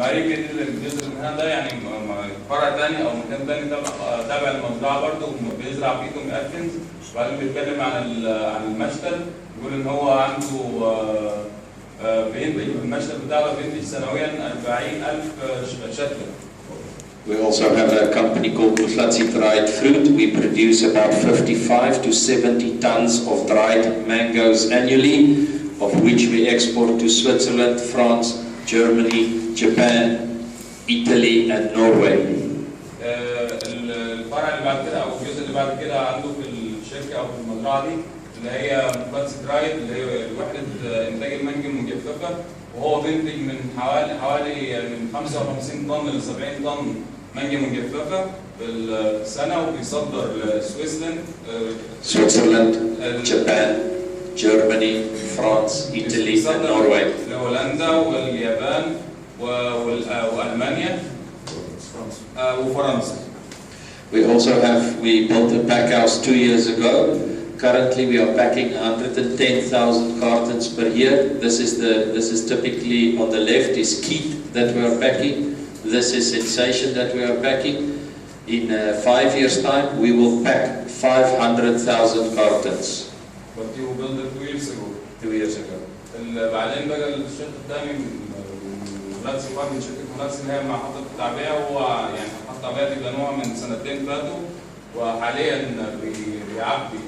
ماريكا دي الجزء المكان ده يعني فرع ثاني او مكان ثاني تابع للمزرعه برضه بيزرع فيه تومي اتكنز. وبعدين بيتكلم عن المشتل، بيقول ان هو عنده بينتج المشتل بتاعه بينتج سنويا 40,000 شتله. We also have a company called Muslatsi Dried Fruit. We produce about 55 to 70 tons of dried mangoes annually, of which we export to Switzerland, France, Germany, Japan, Italy and Norway. الفرع اللي بعد كده او الجزء اللي بعد كده عنده في الشركه او في المزرعه دي اللي هي مسلاتسي درايد، اللي هي وحده انتاج المانجا المجففه، وهو بينتج من حوالي من 55 طن ل 70 طن مانجا مجففه في السنه، وبيصدر سويسرلاند، جابان، جرماني، فرنسا، ايطاليا ونرويج، لهولندا واليابان والمانيا وفرنسا. We built a pack house 2 years ago. Currently we are packing 110,000 cartons per year. This is typically on the left is Keat that we are packing. This is Sensation that we are packing. In 5 years time we will pack 500,000 cartons. But you built it 2 years ago. 2 years ago. بعدين بقى الشركة الثاني ملتقى من شركة ملتقى اللي هي محاضرة التعبئة، وهو يعني محاضرة التعبئة دي بنوها من 2 سنين فاتوا، وحاليا بيعبي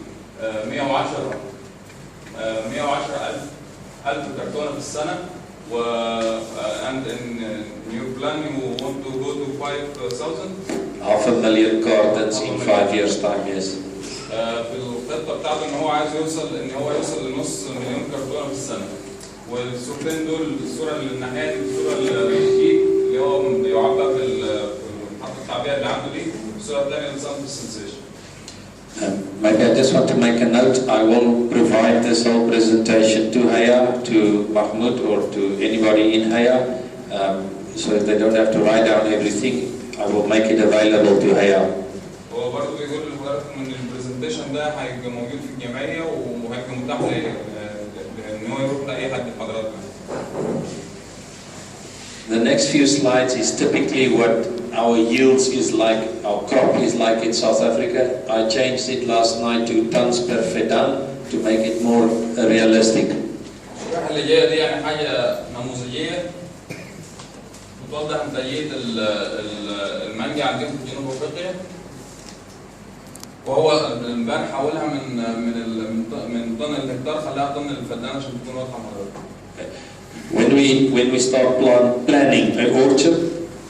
110,000 كرتونة في السنة. And in new plan you want to go to 5,000. 500,000 cartons in 5 years time, yes. في الخطة بتاعته ان هو عايز يوصل لنص مليون كرتونة في السنة. والصورتين دول، الصورة اللي الناحية دي والصورة اللي هو بيعبى في محطة التعبئة اللي عنده دي، الصورة الثانية اللي صارت في السنسيشن. Maybe I just want to make a note. I will provide this whole presentation to Heia, to Mahmoud, or to anybody in Heia, so if they don't have to write down everything, I will make it available to Heia. هو برضه بيقول لحضراتكم ان البرزنتيشن ده هيبقى موجود في الجمعية وهيبقى متاح ان هو يروح لاي حد من حضراتكم. The next few slides is typically what our yields is like, our crop is like in South Africa. I changed it last night to tons per fedan to make it more realistic. الشريحة اللي جاية دي يعني حاجة نموذجية بتوضح انتاجية المانجا عندنا في جنوب افريقيا، وهو امبارح حولها من طن الهكتار خلاها طن الفدان عشان تكون واضحة لحضرتك. When we start planning an orchard,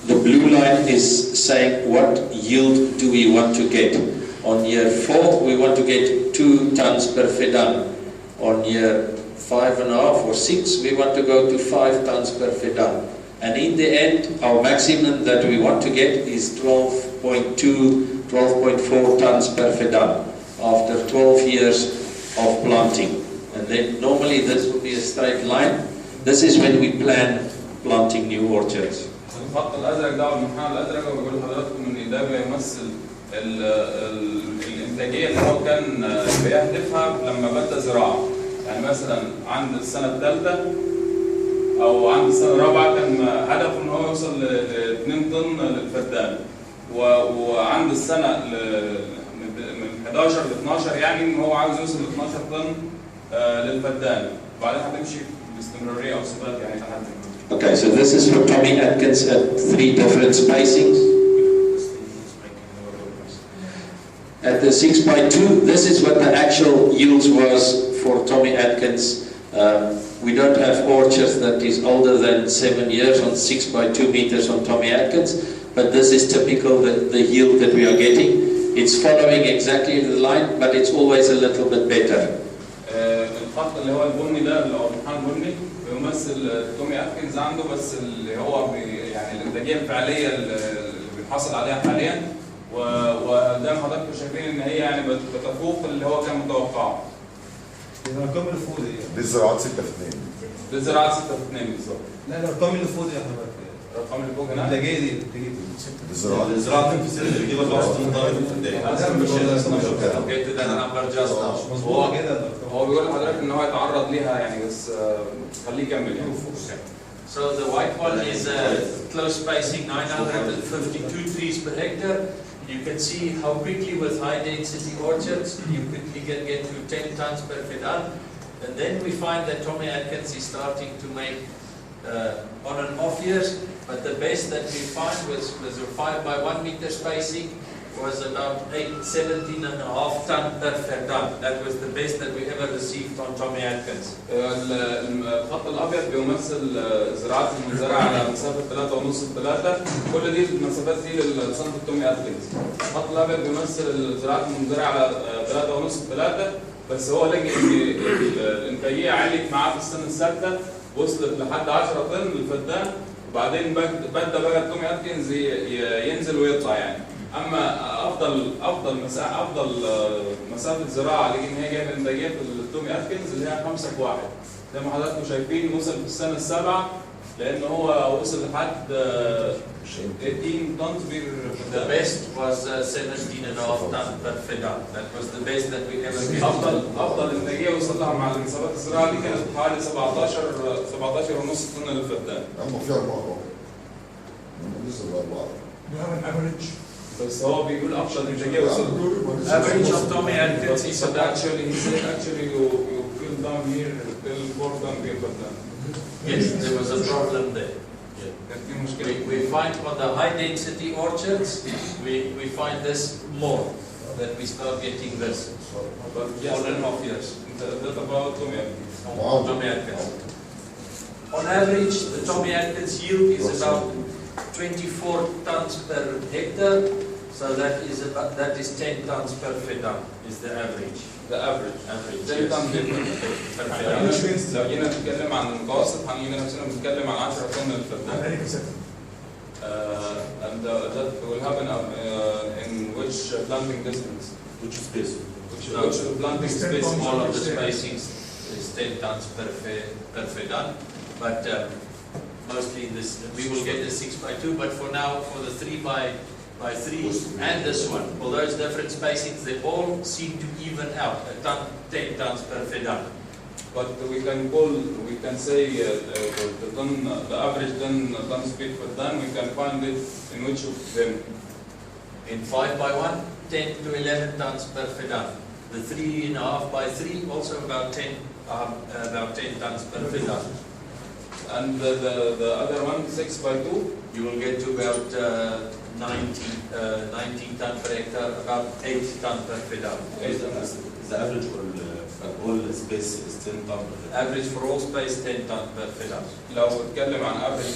the blue line is saying what yield do we want to get. On year 4 we want to get 2 tons per fedan. On year 5.5 or 6 we want to go to 5 tons per fedan. And in the end our maximum that we want to get is 12.4 tons per fedan after 12 years of planting. And then normally this will be a straight line. This is when we plan planting new orchards. الخط الازرق ده والمنحنى الازرق بيقول لحضراتكم ان ده بيمثل الانتاجيه اللي هو كان بيهدفها لما بدا زراعه. يعني مثلا عند السنه الثالثه او عند السنه الرابعه كان هدفه ان هو يوصل ل 2 طن للفدان، وعند السنه من 11 ل 12 يعني ان هو عاوز يوصل ل 12 طن للفدان، وبعدين هتمشي باستمراريه او ثبات يعني لحد. Okay, so this is for Tommy Atkins at 3 different spacings. At the 6x2, this is what the actual yields was for Tommy Atkins. We don't have orchards that is older than 7 years on 6x2 meters on Tommy Atkins, but this is typical, the yield that we are getting. It's following exactly the line, but it's always a little bit better. الخط اللي هو البني ده اللي هو المنحنى البني بيمثل تومي اتكنز عنده، بس اللي هو يعني الانتاجيه الفعليه اللي بيحصل عليها حاليا، وزي ما حضراتكم شايفين ان هي يعني بتفوق اللي هو كان متوقعه. الارقام اللي فوق دي دي الزراعات 6 في 2. دي الزراعات 6 في 2 بالظبط. لا الارقام اللي فوق دي يا حضرتك، الارقام اللي فوق هنا الانتاجيه دي الزراعات في السنه اللي بتجيب 64 طن هو بيقول لحضرتك ان هو يتعرض ليها يعني، بس خليه يكمل يعني. So the white one is close spacing 952 trees per hectare. You can see how quickly with high density orchards you quickly can get to 10 tons per fidan. And then we find that Tommy Atkins is starting to make on and off years, but the best that we find was a 5 by 1 meter spacing was about 17.5 ton per fidan. That was the best that we ever received on Tommy Atkins. الخط الابيض بيمثل زراعه المنزرعه على مسافه 3.5 كل دي المسافات دي للصنف تومي اتكنز. الخط الابيض بيمثل زراعه المنزرعه على 3.5 بس هو لقي ان الانتاجيه علت معاه في السنه السادسه وصلت لحد 10 طن للفدان وبعدين بدا بقى التومي اتكنز ينزل ويطلع يعني. اما افضل مسافه زراعه لقي ان هي جايبه انتاجيه في التومي اتكنز اللي هي 5 في 1 زي ما حضراتكم شايفين وصل في السنه السابعه لان هو وصل لحد 18 طن بير. The best was 17.5 ton per fidan. That was the best that we ever get. افضل انتاجيه وصل لها مع المسافات الزراعه دي كانت حوالي 17.5 طن للفدان. اما في 4 لسه 4 بس هو بيقول افضل انتاجيه وصل. Average of Tommy Atkins is But about actually he said actually you feel down here till 4 ton per فدان. yes, there was a problem there. كان في مشكله. We find on the high density orchards, we find this more, that we start getting this But yes, on and off years. that about Tommy Atkins. Tommy Atkins. On average, the Tommy Atkins yield is about 24 tons per hectare, so that is 10 tons per fidan is the average. The average. Average. زي طن Per fidan. لو جينا نتكلم عن المتوسط هنيجي نفسنا بنتكلم عن 10 طن للفدان. And that will happen in which planting distance? Which space? Which planting space? All of the spacings is 10 tons per fidan, but mostly this we will get the 6 by 2. But for now, for the 3 by 3 and this one, although it's different spacings, they all seem to even out. 10 tons per fidan. But we can say the average ton speed per ton. We can find it in which of them? In 5 by 1, 10 to 11 tons per fidan. The 3.5 by 3 also about 10 tons per fidan. And the other one 6 by 2. You will get to about 19 ton per hectare, about 8 ton per fidan. The average for all space is 10 ton per hectare. Average for all space 10 ton per fidan. لو اتكلم عن افريج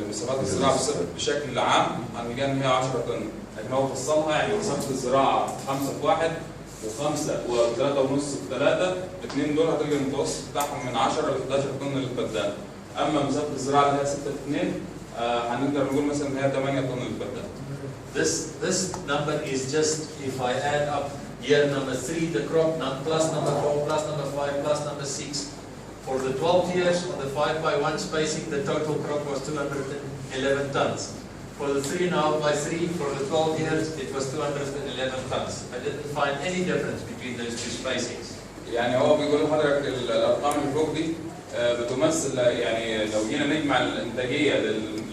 لمسافات الزراعه بشكل عام هنلقى ان هي 10 طن، لكن هو فصلها يعني مسافه الزراعه 5 في 1 و5 و3.5 في 3 الاثنين دول هتلقى المتوسط بتاعهم من 10 ل 11 طن للفدان. اما مسافه الزراعه اللي هي 6 في 2 هنقدر نقول مثلا ان هي 8 طن للفدان. This number is just if I add up year number 3 the crop plus number 4 plus number 5 plus number 6. For the 12 years on the 5 by 1 spacing, the total crop was 211 tons. For the 3.5 by 3, for the 12 years, it was 211 tons. I didn't find any difference between those two spacings. يعني هو بيقول لحضرتك الارقام اللي فوق دي بتمثل يعني لو جينا نجمع الانتاجيه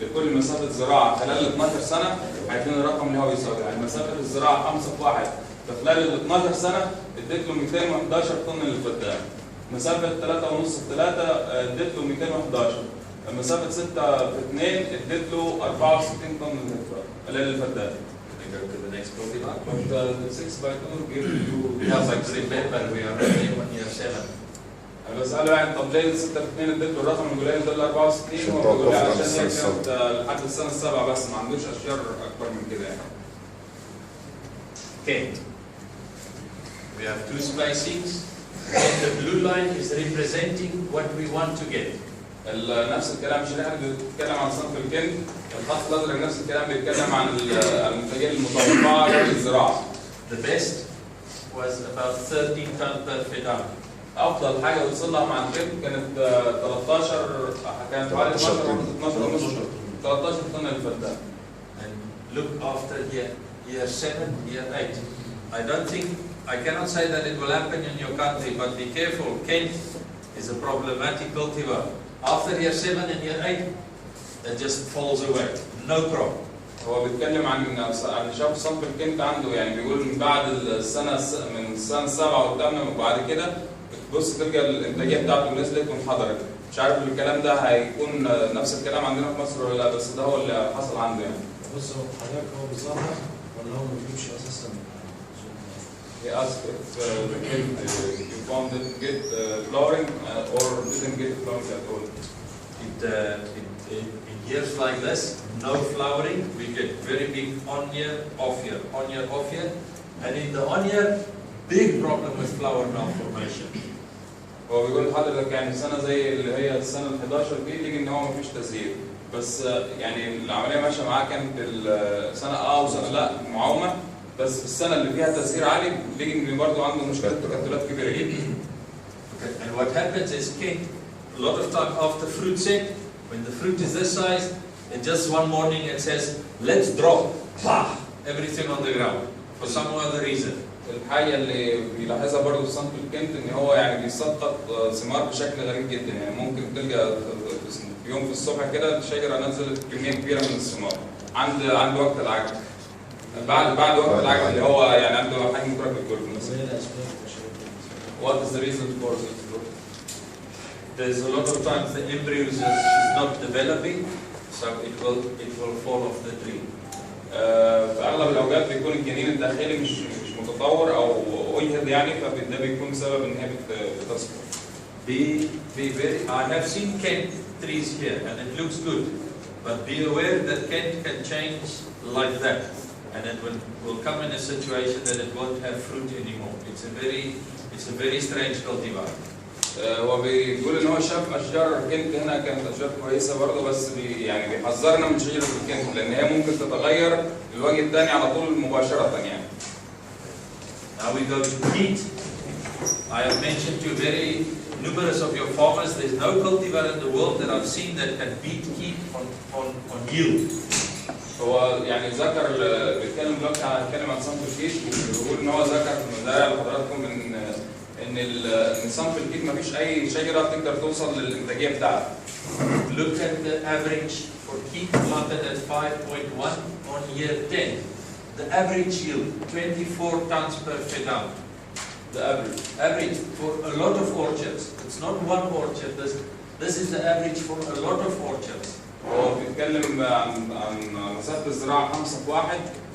لكل مسافه زراعه خلال 12 سنه هيكون الرقم اللي هو يساوي يعني مسافه الزراعه 5 في 1 فخلال ال 12 سنه اديت له 211 طن للفدان. مسافه 3.5 في 3 اديت له 211. مسافه 6 في 2 اديت له 64 طن للفدان. Go to the next program. But the 6 by 2 give you. Yeah, but remember we are only on year 7. انا بساله يعني طب ليه 6 في 2 اديت له الرقم اللي بيقول لي ده 64 هو بيقول لي عشان هي كانت لحد السنه السابعه بس ما عندوش اشجار اكبر من كده يعني. Okay. We have two spacings. And the blue line is representing what we want to get. نفس الكلام مش احنا بنتكلم عن صنف الكند، الخط الازرق نفس الكلام بيتكلم عن المنتجات المتوقعه للزراعه. The best was about 13 ton per fidan. افضل حاجه وصل لها مع الكند كانت 13 حوالي 13 طن للفدان. And look after year 7, year 8. I cannot say that it will happen in your country, but be careful. Kent is a problematic cultivar. After year 7 and year 8, it just falls away. No crop. هو بيتكلم عن شاف صنف الكنت عنده، يعني بيقول من بعد السنه من السنه السابعه والثامنه وبعد كده بتبص تلقى الانتاجيه بتاعته نزلت وانحدرت. مش عارف الكلام ده هيكون نفس الكلام عندنا في مصر ولا لا، بس ده هو اللي حصل عنده يعني. بص هو حضرتك هو بيظهر ولا هو ما بيجيبش اساسا؟ He asked if the kid you found it get flowering or didn't get flowering at all. In years like this, no flowering, we get very big on year, off year, on year, off year. And in the on year, big problem with flower malformation. هو بيقول لحضرتك يعني سنه زي اللي هي السنه ال 11 دي لقي ان هو ما فيش تزهير، بس يعني العمليه ماشيه معاه كانت السنه وسنه لا معاومه، بس في السنه اللي فيها تزهير عالي لقي ان برضه عنده مشكله تكتلات كبيره جدا. And what happens is, Kate, a lot of time after fruit set, when the fruit is this size, and just one morning it says, let's drop, bah, everything on the ground for some other reason. الحاجه اللي بيلاحظها برضه في صنف الكنت ان هو يعني بيسقط ثمار بشكل غريب جدا، يعني ممكن تلقى في يوم في الصبح كده الشجره نزلت كميه كبيره من الثمار عند وقت العجل. بعد وقت العجل اللي هو يعني عنده حجم كره الجولف مثلا. What is the reason for this? There's a lot of times the embryos is not developing, so it will fall off the tree. في اغلب الاوقات بيكون الجنين الداخلي مش متطور او اجهد يعني، فده بيكون سبب ان هي بتسقط. Be very. I have seen Kent trees here, and it looks good, but be aware that Kent can change like that, and it will come in a situation that it won't have fruit anymore. It's a very strange cultivar. هو بيقول ان هو شاف اشجار كنت هنا كانت اشجار كويسه برضه، بس يعني بيحذرنا من شجره الكنت لان هي ممكن تتغير للوجه الثاني على طول مباشره يعني. Now we go to peat. I have mentioned to very numerous of your farmers, there's no cultivar in the world that I've seen that can beat peat on yield. هو يعني ذكر بيتكلم دلوقتي عن صنف الكيت، وبيقول ان هو ذكر في المزارع لحضراتكم ان صنف الكيت ما فيش اي شجره تقدر توصل للانتاجيه بتاعتها. Look at the average for peat planted at 5.1 on year 10. The average yield 24 tons per fedam. The average for a lot of orchards. It's not one orchard. This is the average for a lot of orchards. هو بيتكلم عن مسافه الزراعه 5 في 1،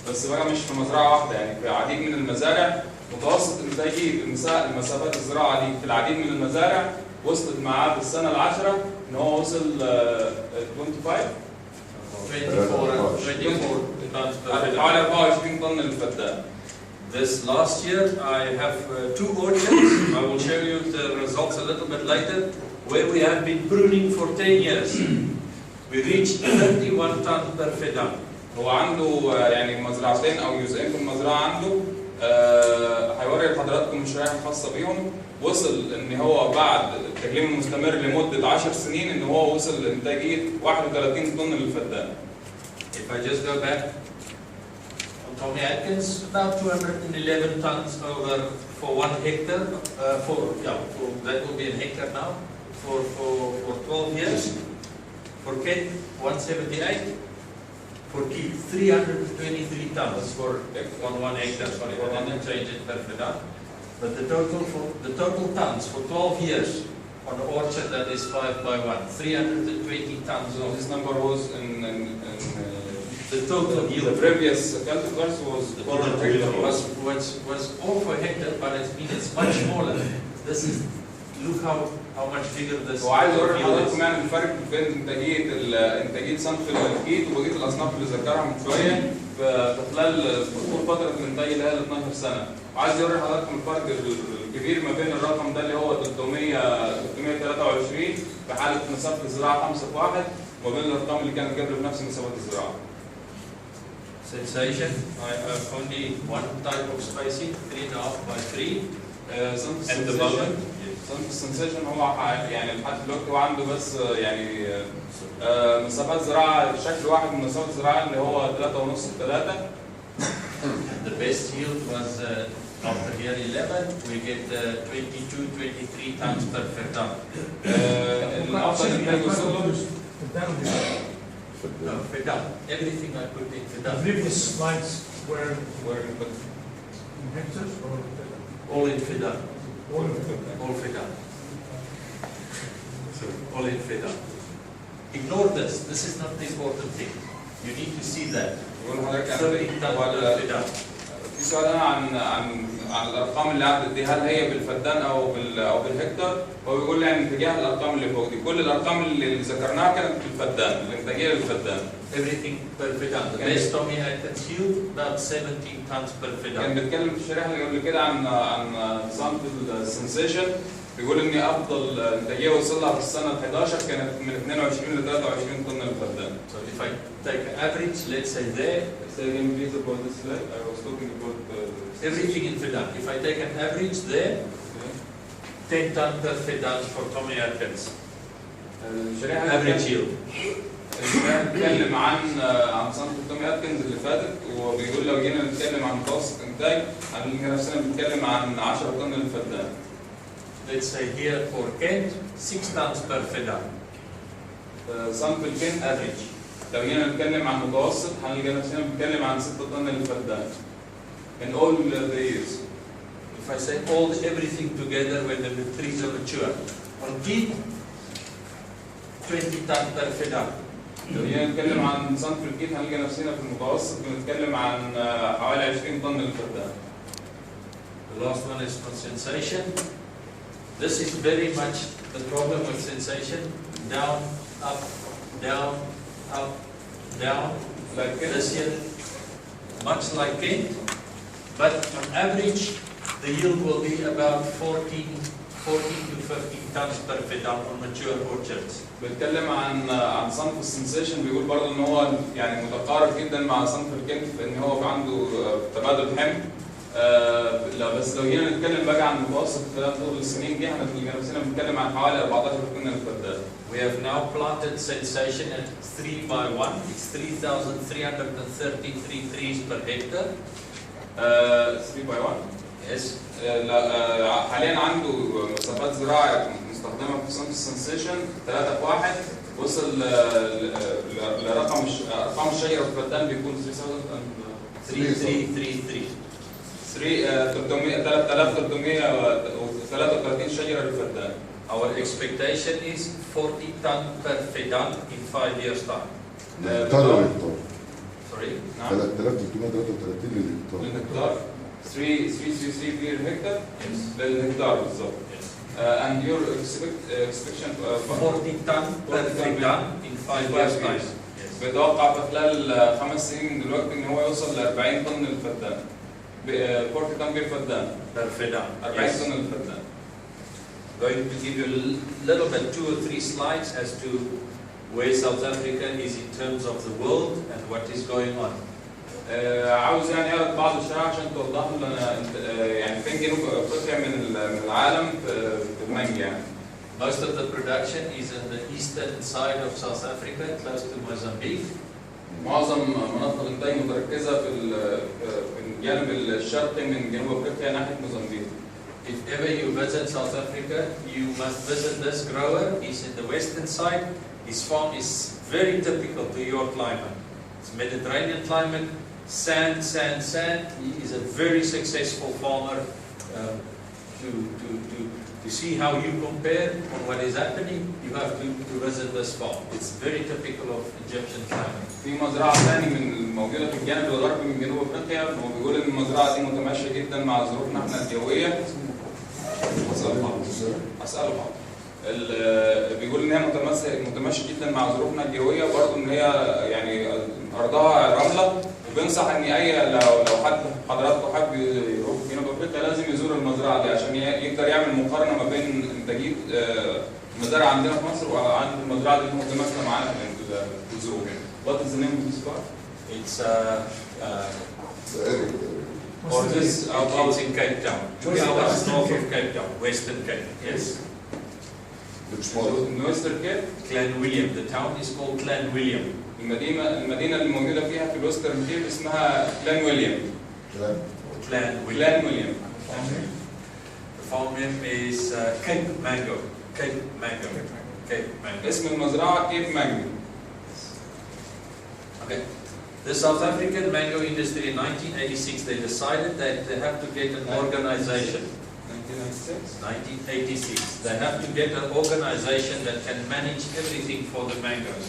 بس بقى مش في مزرعه واحده، يعني في العديد من المزارع متوسط انتاجيه مسافات الزراعه دي في العديد من المزارع وصلت معاه في السنه العاشره ان هو وصل 24 حوالي 24 طن للفدان. This last year I have 2 orchards. I will show you the results a little bit later, where we have been pruning for 10 years. We reached 31 tons per fedam. هو عنده يعني مزرعتين او جزئين في المزرعه عنده، هيوري لحضراتكم الشرائح الخاصه بيهم. وصل ان هو بعد التجليم المستمر لمده 10 سنين ان هو وصل لانتاجيه 31 طن للفدان. If I just go back, Tommy Atkins, about 211 tons over for 1 hectare. That will be a hectare now for 12 years. For Kent, 178. For Keith, 323 tons on 1 hectare. Sorry, I didn't change it per fedam. But the total tons for 12 years on an orchard that is 5/1, 320 tons. So this number was in the total yield. The previous cultivars was all for hectare, but it's much smaller. This is, look how much bigger this. وعايز اوري لحضراتكم يعني الفرق بين انتاجيه صنف الكيت وبقيه الاصناف اللي ذكرها من شويه في خلال طول فتره الانتاج اللي هي 12 سنه. وعايز اوري لحضراتكم الفرق الكبير ما بين الرقم ده اللي هو 323 في حاله مسافه الزراعه 5 في 1 وما بين الارقام اللي كانت قبل في نفس مسافه الزراعه. Sensation. I have only one type of spacing, 3.5 by 3. At the moment. صنف السنسيشن هو يعني لحد دلوقتي هو عنده بس يعني مسافات زراعه شكل واحد من مسافات الزراعه اللي هو 3.5 في 3. The best yield was After year 11, we get 22, 23 tons per feddan. الافضل انتاج وصل له No, feddan. Everything I put in The feddan. previous slides were in hectares or All in feddan. all of them? All feddan. So, all in feddan. Ignore this. This is not the important thing. You need to see that. بقول لحضرتك 30 tons per feddan. في سؤال هنا عن الارقام اللي عدت دي، هل هي بالفدان او بالهكتار؟ هو بيقول لي يعني اتجاه الارقام اللي فوق دي، كل الارقام اللي ذكرناها كانت بالفدان، الانتاجيه للفدان. Everything per feddan. The best Tommy yield about 17 tons per كان feddan. بيتكلم في الشريحه اللي قبل كده عن صنف السنسيشن، بيقول ان افضل انتاجيه وصل لها في السنه 11 كانت من 22 ل 23 طن للفدان. So if I take an average, let's say there, Say again please about this slide. I was talking about everything in feddan. If I take an average there, 10 tons per feddan for Tommy Atkins. الشريحه Average yield. بيتكلم عن صنف تومي اتكنز اللي فاتت، وبيقول لو جينا نتكلم عن متوسط انتاج هنلاقي نفسنا بنتكلم عن 10 طن للفدان. Let's say here for Kent, 6 tons per feddan. صنف الكنت افريج لو جينا نتكلم عن متوسط هنلاقي نفسنا بنتكلم عن 6 طن للفدان. In all the years. If I say everything together when the trees are mature, on peak, 20 tons per feddan. لو جينا نتكلم عن صنف الكيت هنلاقي نفسنا في المتوسط بنتكلم عن حوالي 20 طن للفدان. The last one is for sensation. This is very much the problem with sensation. Down, up, down, up, down. Like This year, much like Kent, but on average, the yield will be about 14 to 15 tons per feddan on mature orchards. بيتكلم عن صنف السنسيشن، بيقول برضه ان هو يعني متقارب جدا مع صنف الكنت في ان هو عنده تبادل حمل. لا بس لو جينا نتكلم بقى عن المتوسط خلال طول السنين دي هنلاقي نفسنا بنتكلم عن حوالي 14 طن للفدان. We have now planted sensation at 3 by 1. It's 3,333 trees per hectare. 3 by 1. Yes. حاليا عنده مسافات زراعه مستخدمه في صنف السنسيشن 3 في 1 وصل لرقم ارقام الشجره في الفدان بيكون 3333 شجره للفدان. Our expectation is 40 tons per feddan in 5 years' time. هكتار. Sorry? 3333 للهكتار. للهكتار 333 بير هكتار للهكتار بالظبط. And your expectation 40 tons per feddan in 5 years' time. بيتوقع في خلال 5 سنين من دلوقتي ان هو يوصل ل 40 طن للفدان. 40 طن بير فدان. Per feddan. 40 طن للفدان. Going to give you a little bit 2 or 3 slides as to where South Africa is in terms of the world and what is going on. عاوز يعني اعرض بعض الشرائح عشان توضح لنا يعني فين جنوب افريقيا من العالم في المانجا يعني. Most of the production is in the eastern side of South Africa, close to Mozambique. معظم مناطق الانتاج متركزه في الجانب الشرقي من جنوب افريقيا ناحيه موزمبيق. If ever you visit South Africa, you must visit this grower. He's in the western side. His farm is very typical to your climate. It's Mediterranean climate, sand, sand, sand. He is a very successful farmer. To see how you compare on what is happening, you have to visit this farm. It's very typical of Egyptian climate. في مزرعه ثانيه من الموجوده في الجانب الغربي من جنوب افريقيا، هو بيقول ان المزرعه دي متماشيه جدا مع ظروفنا احنا الجويه. اساله بعض. بيقول ان هي متماشيه جدا مع ظروفنا الجويه، برضه ان هي يعني ارضها رمله، وبينصح ان لو حضراتكم حابب يروح جنوب افريقيا لازم يزور المزرعه دي عشان يقدر يعمل مقارنه ما بين انتاجيه المزارع عندنا في مصر وعند المزرعه دي متماثله معانا في الظروف. What is the name of this park? It's Or this it's in Cape Town. 2 hours north of Cape Town, Western Cape. Yes. Western Cape. Clan William. The town is called Clan William. المدينه اللي موجوده فيها في الويسترن كيب اسمها كلان ويليام. Clan William. كلان ويليام. The farm name is Cape Mango. Cape Mango. Cape Mango. اسم المزرعة كيف مانجو. Okay. The South African mango industry in 1986, they decided that they have to get an organization. 1986. They have to get an organization that can manage everything for the mangoes.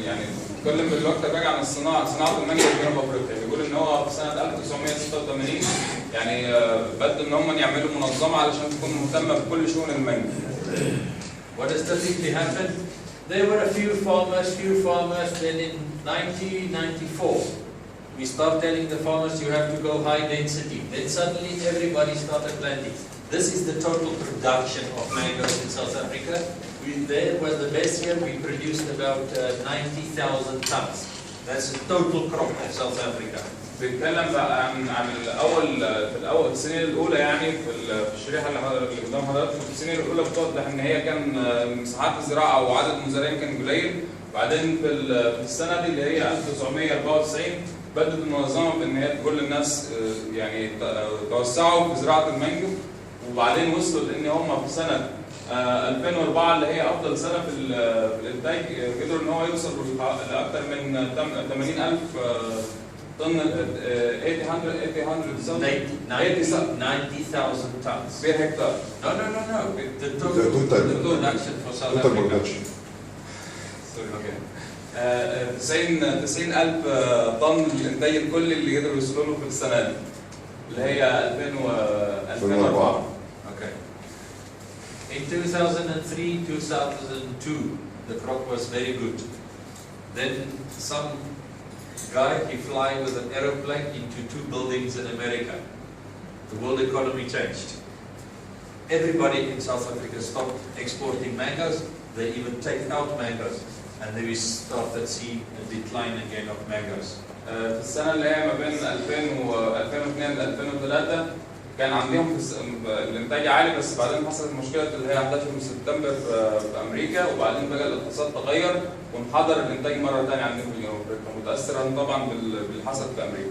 يعني كل من الوقت راجع عن صناعة المانجو في جنوب افريقيا، بيقول ان هو في سنة 1986 يعني بدوا ان هم يعملوا منظمة علشان تكون مهتمة بكل شؤون المانجو. What does typically happen? There were a few farmers, then in 1994, we start telling the farmers you have to go high density. Then suddenly everybody started planting. This is the total production of mangoes in South Africa. There was the best year, we produced about 90,000 tons. That's the total crop of South Africa. بيتكلم بقى عن في السنين الاولى، يعني في الشريحه اللي قدام حضرتك، في السنين الاولى بتوضح ان هي كان مساحات الزراعه او عدد المزارعين كان قليل. بعدين في السنه دي اللي هي 1994 بدات المنظمه بان هي تقول للناس يعني توسعوا في زراعه المانجو. وبعدين وصلوا لان هم في سنه 2004 اللي هي افضل سنه في الانتاج، قدروا ان هو يوصل لاكثر من 80,000 طن 90,000 tons per hectare. No. The total production for South Africa. Okay. 90,000 طن الانتاج الكلي اللي قدروا يوصلوا له في السنه دي اللي هي 2004. Okay. In 2003, 2002, the crop was very good. Then some guy, he fly with an aeroplane into 2 buildings in America. The world economy changed. Everybody in South Africa stopped exporting mangoes. They even take out mangoes. And then we started seeing a decline again of mangoes. في السنة اللي هي ما بين 2002 ل 2003 كان عندهم الانتاج عالي، بس بعدين حصلت مشكلة اللي هي 11 من سبتمبر في أمريكا، وبعدين بقى الاقتصاد تغير وانحدر الانتاج مرة ثانية عندهم في جنوب أفريقيا، متأثرا طبعا باللي حصل في أمريكا.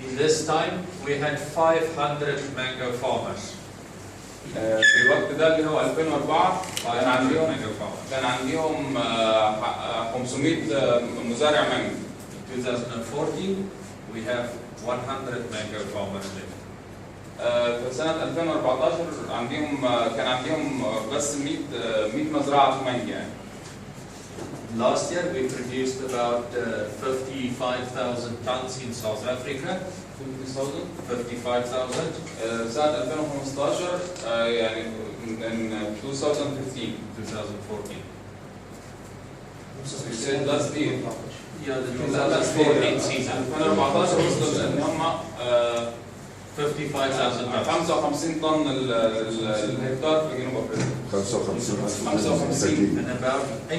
In this time we had 500 mango farmers. في الوقت ده اللي هو 2004 كان عندهم 500 مزارع مانجو. In 2014 we have 100 mango farmers left. في سنة 2014 كان عندهم بس 100 مزرعة مانجو يعني. Last year we produced about 55,000 tons in South Africa. 55,000. سنة 2015 يعني in 2015. You said last year. Yeah, the 2014 season. 2014 وصلوا ان هم 55,000 tons. 55 طن الهكتار في جنوب افريقيا. 55. And about 80%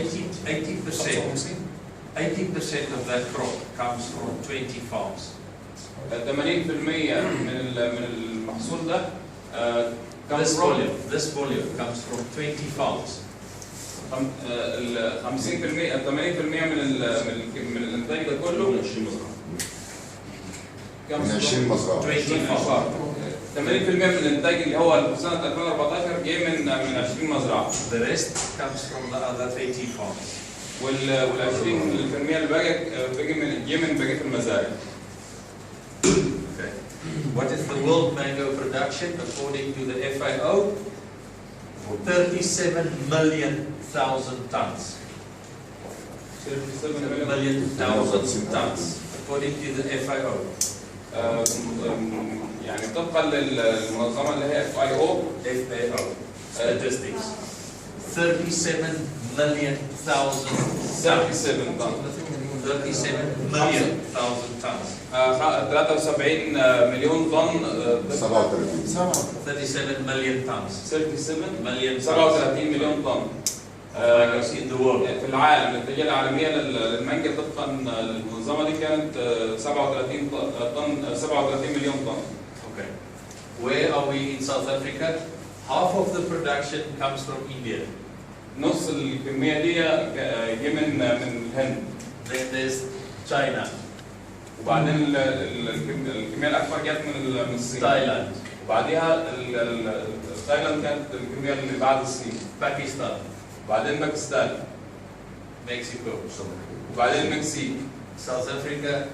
of that crop comes from 20 farms. 80% من المحصول ده This volume comes from 20 farms. 80% من الانتاج ده كله من 20 مزرعة. 80% من الانتاج اللي هو في سنة 2014 جاي من 20 مزرعة. The rest comes from the other 80 farms. وال 20% اللي جاي من بقية المزارع. Okay. What is the world mango production according to the FAO? 37 million tons. 37 million tons according to the FAO. يعني طبقا للمنظمة اللي هي FAO statistics. 37 million tons. 37 million tons. 73 مليون طن. 37 million tons. 37 مليون طن. in the world. في العالم النتيجة العالمية للمانجا طبقا للمنظمة دي كانت 37 مليون طن. Okay. Where are we in South Africa? Half of the production comes from India. نص الكمية دي جه من الهند. Then there's China. وبعدين الكميه الاكبر جت من الصين. تايلاند. وبعديها تايلاند كانت الكميه اللي بعد الصين. باكستان. وبعدين باكستان. مكسيكو. وبعدين المكسيك. ساوث افريقيا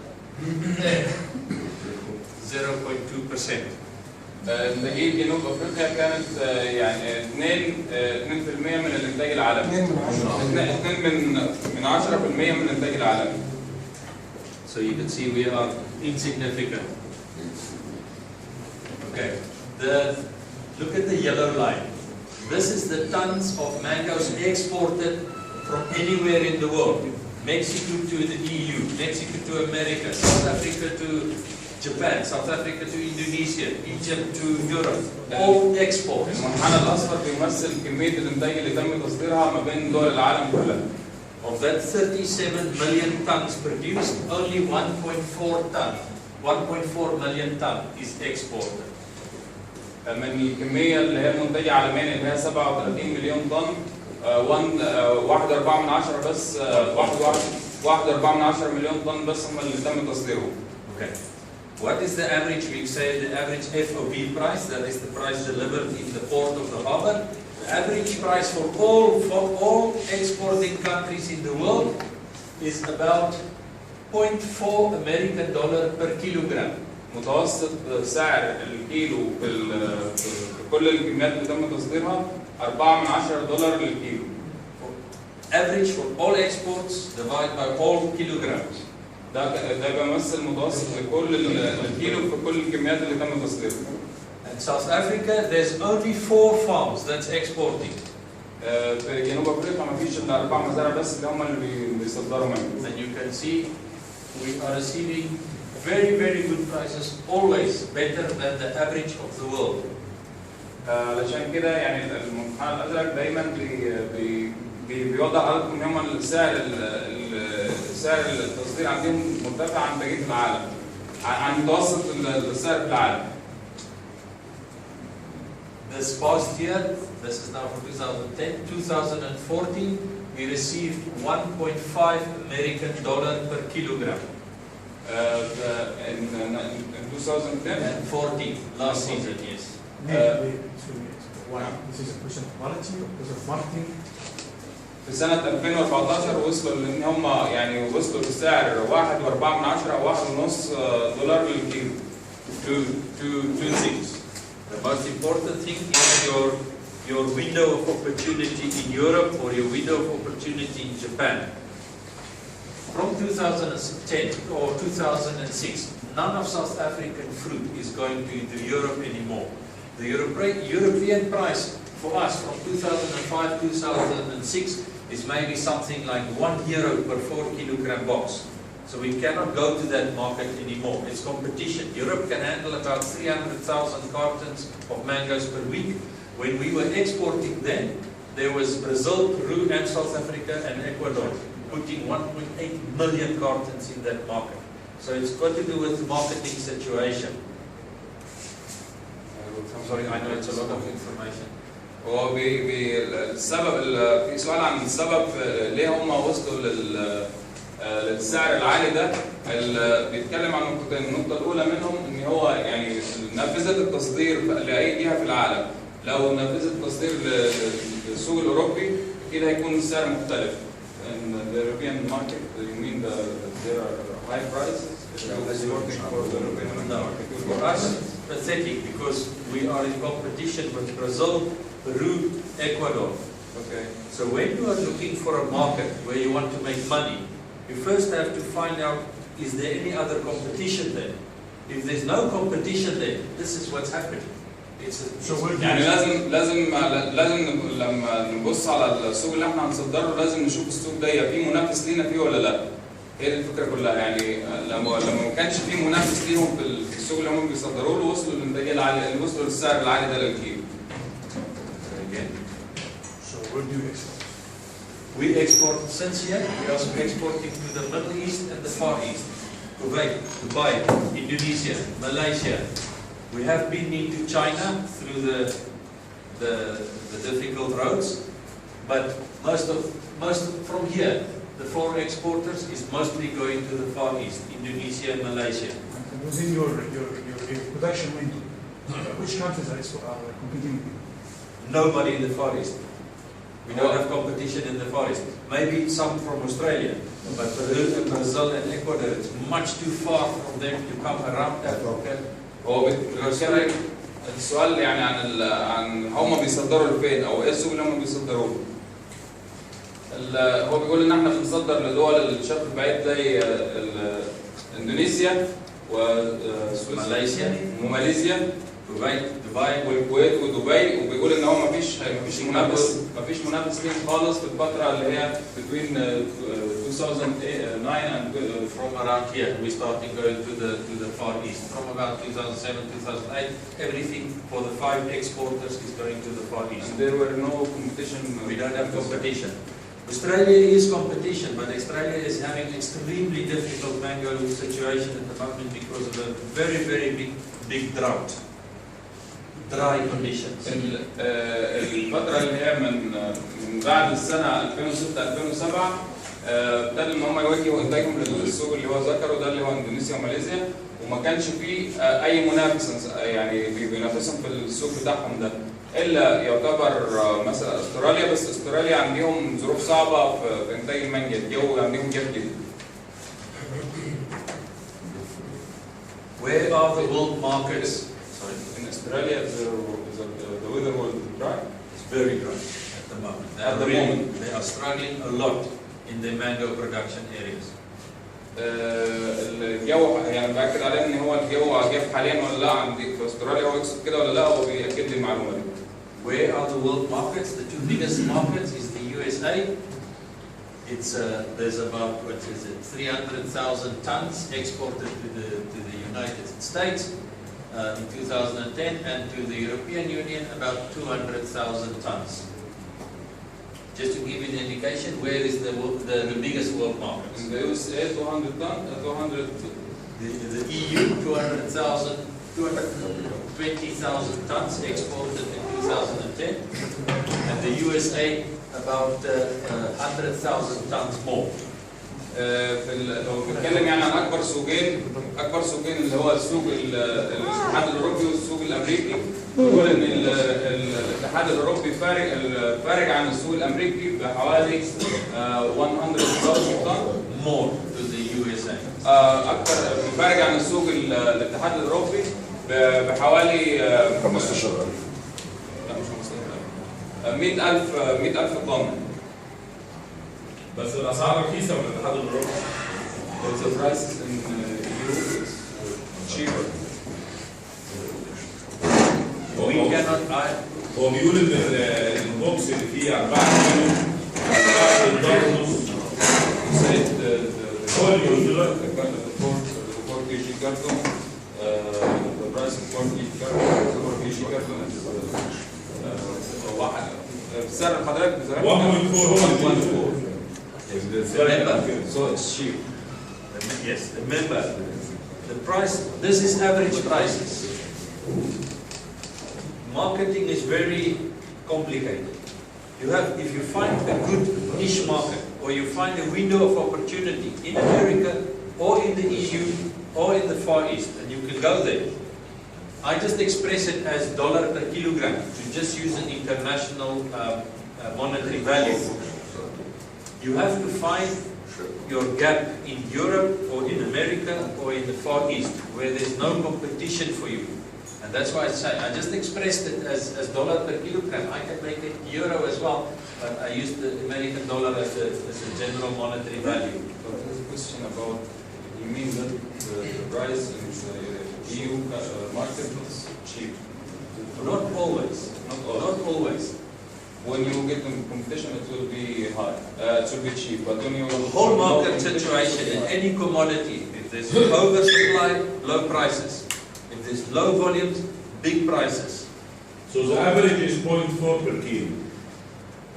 0.2%. انتاجية جنوب افريقيا كانت يعني 2% من الانتاج العالمي. 2 من 10% من الانتاج العالمي. So you can see we are insignificant. Okay. Look at the yellow line. This is the tons of mangoes exported from anywhere in the world. Mexico to the EU, Mexico to America, South Africa to Japan, South Africa to Indonesia, Egypt to Europe, all exports. المنحنى الأصفر بيمثل كمية الإنتاج اللي تم تصديرها ما بين دول العالم كلها. Of that 37 million tons produced, only 1.4 million tons is exported. من الكمية اللي هي منتجة عالميا اللي هي 37 مليون طن 1.4 من 10 بس 1.4 من 10 مليون طن بس هم اللي تم تصديرهم. Okay. What is the average? We say the average FOB price, that is the price delivered in the port of the harbor. The average price for all exporting countries in the world is about 0.4 American dollar per kilogram. متوسط سعر الكيلو في كل الكميات اللي تم تصديرها 4 من 10 دولار للكيلو. Average for all exports divided by all kilograms. ده بيمثل متوسط لكل الكيلو في كل الكميات اللي تم تصديرها. In South Africa, there's only 4 farms that's exporting. في جنوب افريقيا ما فيش الا 4 مزارع بس اللي هم اللي بيصدروا منهم. And you can see we are receiving very good prices, always better than the average of the world. علشان كده يعني المنحنى الازرق دايما بيوضح لكم ان هم سعر التصدير عندهم مرتفع عن بقيه العالم، عن متوسط السعر في العالم. This past year, this is now for 2014, we received 1.5 American dollar per kilogram. In 2010 and 14 last season, yes. This is a question of quality or because of marketing? في سنة 2014 وصلوا لأن هم يعني وصلوا لسعر 1.4 من 10 أو 1.5 دولار للكيلو. Two things. The most important thing is your window of opportunity in Europe or your window of opportunity in Japan. From 2010 or 2006, none of South African fruit is going to Europe anymore. The European price for us from 2005-2006 is maybe something like €1 per 4 kilogram box. So we cannot go to that market anymore. It's competition. Europe can handle about 300,000 cartons of mangoes per week. When we were exporting then, there was Brazil, Peru and South Africa and Ecuador putting 1.8 million cartons in that market. So it's got to do with the marketing situation. I'm sorry, I know it's a lot of information. هو السبب في سؤال عن السبب ليه هم وصلوا للسعر العالي ده. بيتكلم عن نقطتين. النقطة الأولى منهم إن هو يعني نافذة التصدير لأي جهة في العالم. لو نافذة التصدير للسوق الأوروبي كده هيكون السعر مختلف. In the European market, you mean there are high prices? No, for us, pathetic because we are in competition with Brazil, Peru, Ecuador. Okay. So when you are looking for a market where you want to make money, you first have to find out, is there any other competition there? If there's no competition there, this is what's happening. يعني لازم لما نبص على السوق اللي احنا هنصدره لازم نشوف السوق ده في منافس لينا فيه ولا لا. هي دي الفكره كلها. يعني لما ما كانش في منافس ليهم في السوق اللي هم بيصدروا له وصلوا للانتاجيه العاليه، وصلوا للسعر العالي ده للكيلو. So where do you export? We export since here. We are also exporting to the Middle East and the Far East, Kuwait, Dubai, Indonesia, Malaysia. We have been into China through the difficult roads, but most from here the 4 exporters is mostly going to the Far East, Indonesia and Malaysia. And within your production window, which countries are competing with? Nobody in the Far East. We don't have competition in the Far East. Maybe some from Australia, but Peru and Brazil and Ecuador, it's much too far from them to come around Africa. هو بيتكلم السؤال يعني عن هم بيصدروا لفين او ايه السوق اللي هم بيصدروه. هو بيقول ان احنا بنصدر لدول الشرق البعيد زي اندونيسيا وماليزيا دبي والكويت ودبي، وبيقول ان هو مفيش منافس ليهم خالص في الفتره اللي هي between 2009 and from around here we started going to the Far East. From about 2007 2008 everything for the 5 exporters is going to the Far East. And there were no competition. We don't have competition. Australia is competition, but Australia is having extremely difficult mango situation at the moment because of a very big drought. Dry conditions. الفترة اللي هي من بعد السنة 2006 2007 ابتدوا ان هم يوجهوا انتاجهم للسوق اللي هو ذكره ده اللي هو اندونيسيا وماليزيا، وما كانش فيه اي منافس يعني بينافسهم في السوق بتاعهم ده الا يعتبر مثلا استراليا، بس استراليا عندهم ظروف صعبة في انتاج المانجا، الجو عندهم جاف جدا. Where are the world markets? In Australia, the weather was dry. It's very dry at the moment. They are struggling a lot in the mango production areas. الجو يعني باكد عليه ان هو الجو جاف حاليا ولا لا عندي في استراليا، هو يقصد كده ولا لا؟ هو بيأكد لي المعلومه دي. Where are the world markets? The 2 biggest markets is the USA. It's there's about 300,000 tons exported to the United States. In 2010, and to the European Union about 200,000 tons. Just to give you an indication, where is the biggest world market? In the USA, 200 tons, 200. The EU, 220,000 tons exported in 2010, and the USA about 100,000 tons more. لو بنتكلم يعني عن اكبر سوقين اللي هو السوق الاتحاد الاوروبي والسوق الامريكي، بيقول ان الاتحاد الاوروبي فارق عن السوق الامريكي بحوالي 100,000 طن more to the USA. اكثر فارق عن السوق الاتحاد الاوروبي بحوالي 15,000. لا مش 15,000 100,000 طن. بس الاسعار رخيصه من الاتحاد الاوروبي. But the prices in Europe is cheaper. هو بيقول ان البوكس اللي فيه 4 كيلو $4.5 هو اللي بيقول دلوقتي. The 4 kg carton, the price of 4 kg carton is سعر حضرتك بزراعة 1.4. So it's cheap. Yes, remember, the price, this is average prices. Marketing is very complicated. If you find a good niche market, or you find a window of opportunity in America, or in the EU, or in the Far East, and you can go there. I just express it as dollar per kilogram, to just use an international monetary value. You have to find your gap in Europe or in America or in the Far East where there's no competition for you. And that's why I just expressed it as dollar per kilogram. I can make it euro as well, but I use the American dollar as a general monetary value. But there's a question about, you mean that the price in the EU market is cheap? Not always. Not always. When you get in competition, it will be high. It will be cheap. But when you The whole market situation in any commodity, if there's oversupply, low prices. If there's low volumes, big prices. So the average is 0.4 per kilo.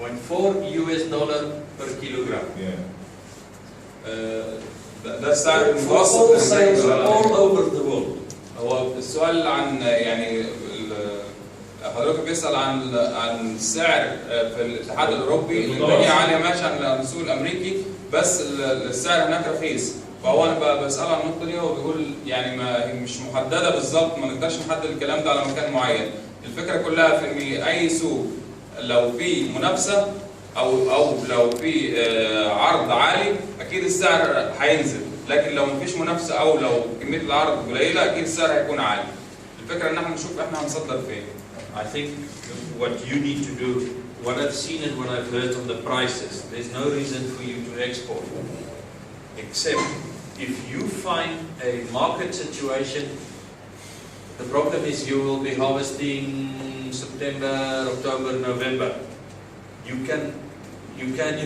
$0.4 US per kilogram. Yeah. that's سعر For المتوسط. all sales all over the world. هو السؤال عن يعني حضرتك بيسأل عن السعر في الاتحاد الأوروبي، الإنتاجية عالية ماشي عن السوق الأمريكي، بس السعر هناك رخيص. فهو أنا بسأله عن النقطة دي، هو بيقول يعني ما مش محددة بالظبط، ما نقدرش نحدد الكلام ده على مكان معين. الفكرة كلها في إن أي سوق لو في منافسة أو لو في عرض عالي أكيد السعر هينزل، لكن لو مفيش منافسة أو لو كمية العرض قليلة أكيد السعر هيكون عالي. الفكرة إن احنا نشوف احنا هنصدر فين. I think what you need to do, what I've seen and what I've heard on the prices, there's no reason for you to export. Except if you find a market situation, the problem is you will be harvesting September, October, November. You can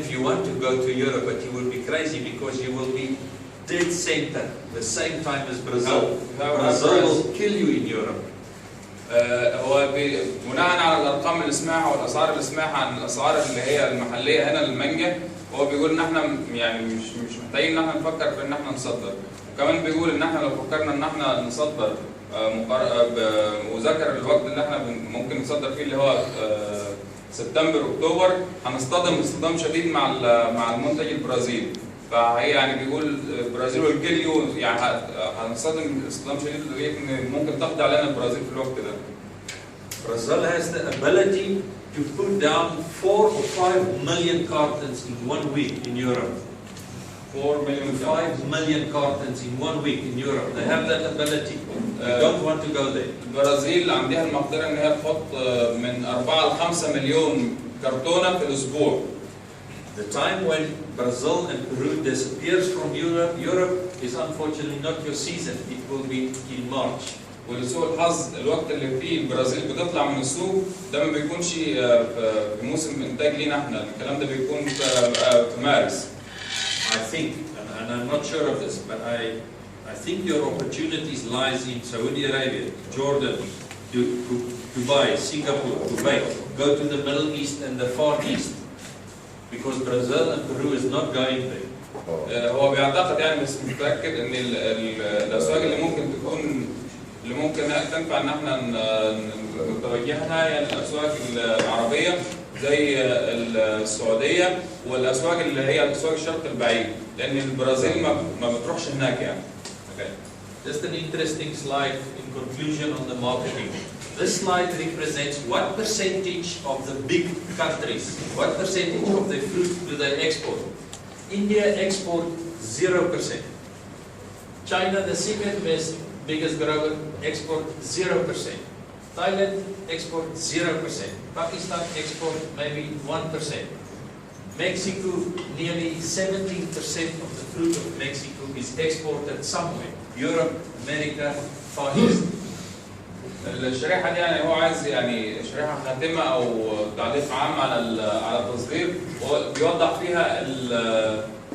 if you want to go to Europe, but you will be crazy because you will be dead center the same time as Brazil. Brazil will kill you in Europe. هو بناء على الارقام اللي سمعها والاسعار اللي سمعها عن الاسعار اللي هي المحليه هنا للمانجا، هو بيقول ان احنا يعني مش محتاجين ان احنا نفكر في ان احنا نصدر، وكمان بيقول ان احنا لو فكرنا ان احنا نصدر وذكر الوقت اللي احنا ممكن نصدر فيه اللي هو سبتمبر اكتوبر، هنصطدم اصطدام شديد مع المنتج البرازيلي. فهي يعني بيقول البرازيل والكيليو يعني هنصطدم اصطدام شديد، ممكن تقضي علينا البرازيل في الوقت ده. Brazil has the ability to put down 4 or 5 million cartons in 1 week in Europe. 5 million cartons in 1 week in Europe. They have that ability. You don't want to go there. البرازيل عندها المقدرة ان هي تحط من 4 ل 5 مليون كرتونة في الأسبوع. The time when Brazil and Peru disappears from Europe is unfortunately not your season. It will be in March. ولسوء الحظ الوقت اللي فيه البرازيل بتطلع من السوق ده ما بيكونش في موسم انتاج لينا احنا، الكلام ده بيكون في مارس. I think, and I'm not sure of this, but I think your opportunities lies in Saudi Arabia, Jordan, Dubai, Singapore, Kuwait. Go to the Middle East and the Far East, because Brazil and Peru is not going there. هو بيعتقد يعني بس متأكد ان الاسواق اللي ممكن تنفع ان احنا نتوجهها يعني الاسواق العربيه زي السعوديه والاسواق اللي هي اسواق الشرق البعيد، لان البرازيل ما بتروحش هناك يعني. Okay. Just an interesting slide in conclusion on the marketing. This slide represents what percentage of the big countries, what percentage of the fruit do they export. India export 0%. China, the second biggest grower, export 0%. Thailand export 0%. Pakistan export maybe 1%. Mexico, nearly 17% of the fruit of Mexico is exported somewhere. Europe, America, Far East. الشريحه دي يعني هو عايز يعني شريحه خاتمه او تعليق عام على التصدير، وبيوضح فيها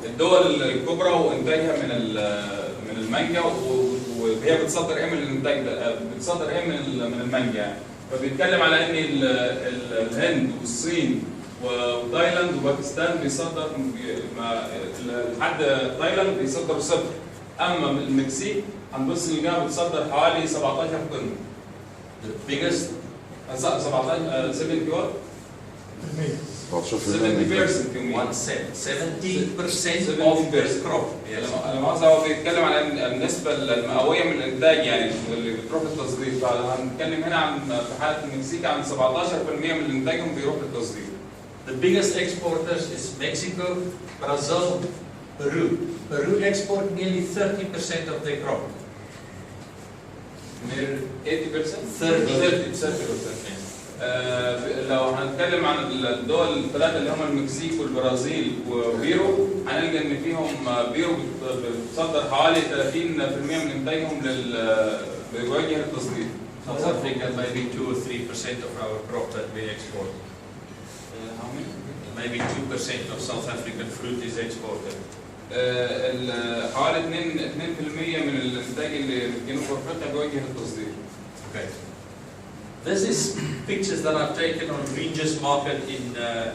الدول الكبرى وانتاجها من المانجا، وهي بتصدر ايه من الانتاج ده، بتصدر ايه من المانجا يعني. فبيتكلم على ان الهند والصين وتايلاند وباكستان بيصدر لحد تايلاند بيصدر 0، اما المكسيك هنبص نلاقيها بتصدر حوالي 17 طن. The biggest 70 what? 70% of the crop. هو بيتكلم على النسبة المئوية من الإنتاج يعني اللي بتروح للتصدير، فهنتكلم هنا عن في حالة المكسيك عن 17% من إنتاجهم بيروح للتصدير. The biggest exporters is Mexico, Brazil, Peru. Peru export nearly 30% of their crop. 80%؟ 30%. لو هنتكلم عن الدول الثلاثة اللي هم المكسيك والبرازيل وبيرو، هنلقى ان فيهم بيرو بتصدر حوالي 30% من انتاجهم بوجه التصدير. South Africa maybe 2 or 3% of our crop that we export. How many? Maybe 2% of South African fruit is exported. حوالي 2% من الانتاج اللي في جنوب افريقيا بوجه التصدير. Okay. This is pictures that I've taken on Regis market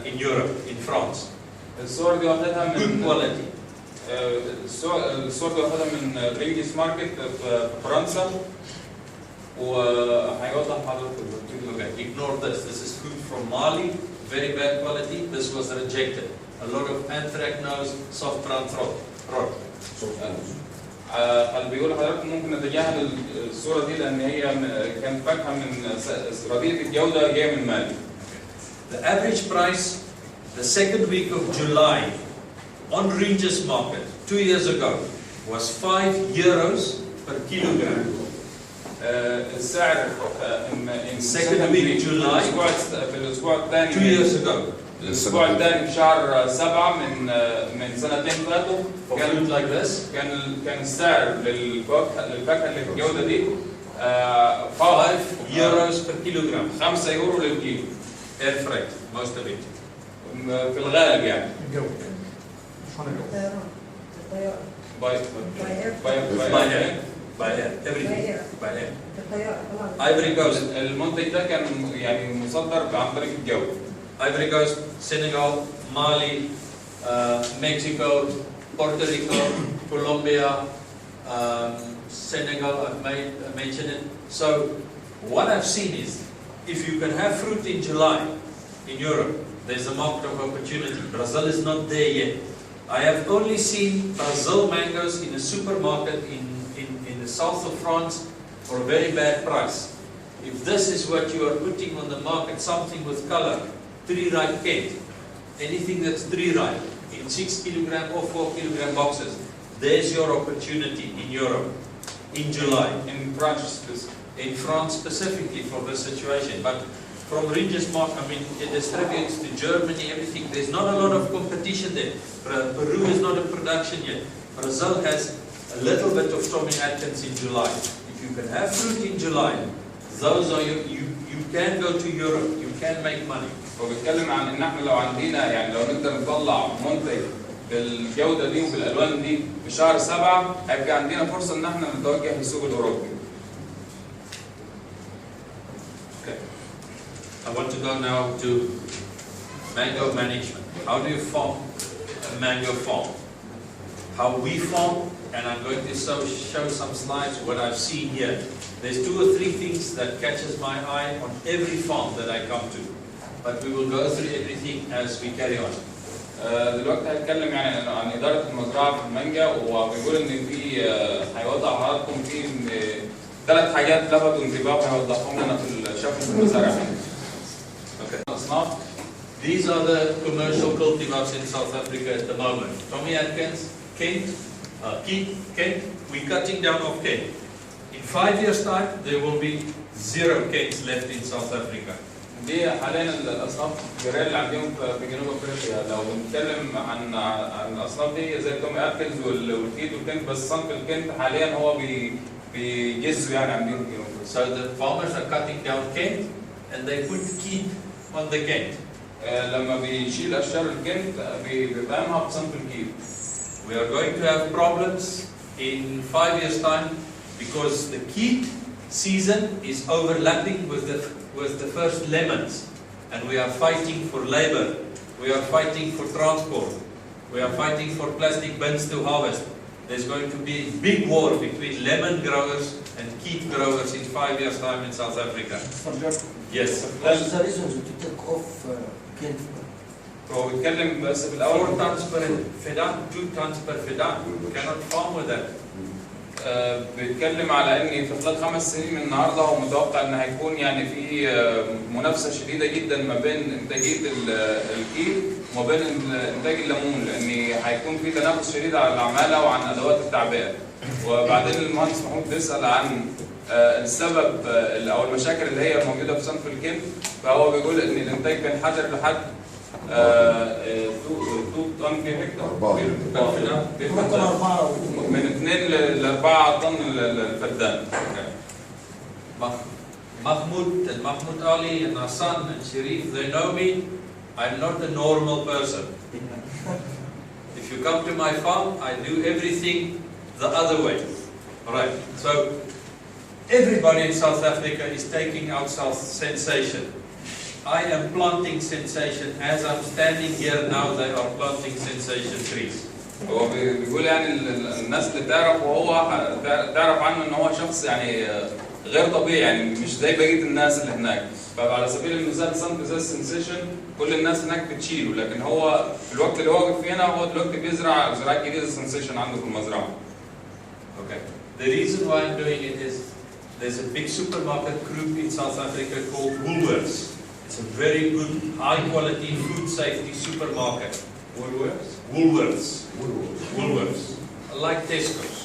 in Europe, in France. الصور دي واخدها من Good quality. الصور دي واخدها من رينجز ماركت في فرنسا، وهيوضح حضرتك. Okay, ignore this. This is fruit from Mali, very bad quality. This was rejected. A lot of anthracnose, soft brown rot. بيقول حضرتك ممكن نتجاهل الصورة دي لأن هي كانت فاكهة من رديئة الجودة جاية من مالي. The average price the second week of July on Rangers market 2 years ago was €5 per kilogram. السعر second week July في الأسبوع الثاني 2 years ago. الأسبوع الثاني في شهر 7 من سنتين فاتوا كان like this. كان السعر للفاكهة اللي في الجودة دي €5 per kilogram. 5 يورو للكيلو. Air freight, most of it. في الغالب يعني. الجو. شلون الجو؟ باي everything. By air. Ivory Coast. المنتج ده كان يعني مصدر عن طريق الجو. Ivory Coast, Senegal, Mali, Mexico, Puerto Rico, Colombia, Senegal, I've mentioned it. So what I've seen is, if you can have fruit in July in Europe, there's a market of opportunity. Brazil is not there yet. I have only seen Brazil mangoes in a supermarket in the south of France for a very bad price. If this is what you are putting on the market, something with color, 3-ripe Kent, anything that's 3-ripe in 6 kilogram or 4 kilogram boxes, there's your opportunity in Europe in July. In France specifically for this situation, but from Rangers market, I mean, it distributes to Germany, everything. There's not a lot of competition there. Peru is not in production yet. Brazil has a little bit of Tommy Atkins in July. If you can have fruit in July, those are you can go to Europe, you can make money. وبيتكلم عن ان احنا لو عندنا يعني لو نقدر نطلع منتج بالجوده دي وبالالوان دي في شهر 7 هيبقى عندنا فرصه ان احنا نتوجه للسوق الاوروبي. Okay. I want to go now to mango management. How do you farm a mango farm? How we farm, and I'm going to show some slides what I've seen here. There's 2 or 3 things that catches my eye on every farm that I come to. But we will go through everything as we carry on. دلوقتي هنتكلم يعني عن إدارة المزرعة في المانجا وبيقول إن في هيوضح حضراتكم في 3 حاجات لفتوا انتباهي هيوضحهم لنا في شكل المزارع. Okay. أصناف. These are the commercial cultivars in South Africa at the moment. Tommy Atkins, Kent, Kent. We're cutting down of Kent. In 5 years' time, there will be 0 Kents left in South Africa. دي حاليا الاصناف الجريئه اللي عندهم في جنوب افريقيا. لو بنتكلم عن الاصناف دي زي تومي ابلز والكيت والكنت، بس صنف الكنت حاليا هو بيجزوا يعني عندهم في جنوب افريقيا. So the farmers are cutting down Kent and they put Keat on the Kent. لما بيشيل اشجار الكنت بيبقى بصنف الكيت. We are going to have problems in 5 years' time because the Keat season is overlapping with the first lemons, and we are fighting for labor, we are fighting for transport, we are fighting for plastic bins to harvest. There's going to be a big war between lemon growers and Keat growers in 5 years' time in South Africa. Yes. What's the reason to take off Kent? هو بيتكلم بس في الاول 4 tons per fedan, 2 tons per fedan. You cannot farm with that. بيتكلم على ان في خلال 5 سنين من النهارده هو متوقع ان هيكون يعني في منافسه شديده جدا ما بين انتاجيه الكيل وما بين انتاج الليمون، لان هيكون في تنافس شديد على العماله وعن ادوات التعبئه. وبعدين المهندس محمود بيسال عن السبب او المشاكل اللي هي موجوده في صنف الكنت، فهو بيقول ان الانتاج بينحدر لحد 2 طن في هكتار من 2 ل 4 طن الفدان. Mahmoud Ali and Hassan and Sharif, they know me. I'm not a normal person. If you come to my farm, I do everything the other way. Right. So everybody in South Africa is taking out South Sensation. I am planting Sensation. As I'm standing here now, they are planting Sensation trees. هو بيقول يعني الناس اللي تعرف وهو تعرف عنه ان هو شخص يعني غير طبيعي، يعني مش زي بقيه الناس اللي هناك. فعلى سبيل المثال صنف زي السنسيشن كل الناس هناك بتشيله، لكن هو في الوقت اللي واقف فيه هنا هو دلوقتي بيزرع زراعه جديده السنسيشن عنده في المزرعه. Okay. The reason why I'm doing it is there's a big supermarket group in South Africa called Woolworths. It's a very good, high quality food safety supermarket. Woolworths. Woolworths. Like Tesco's.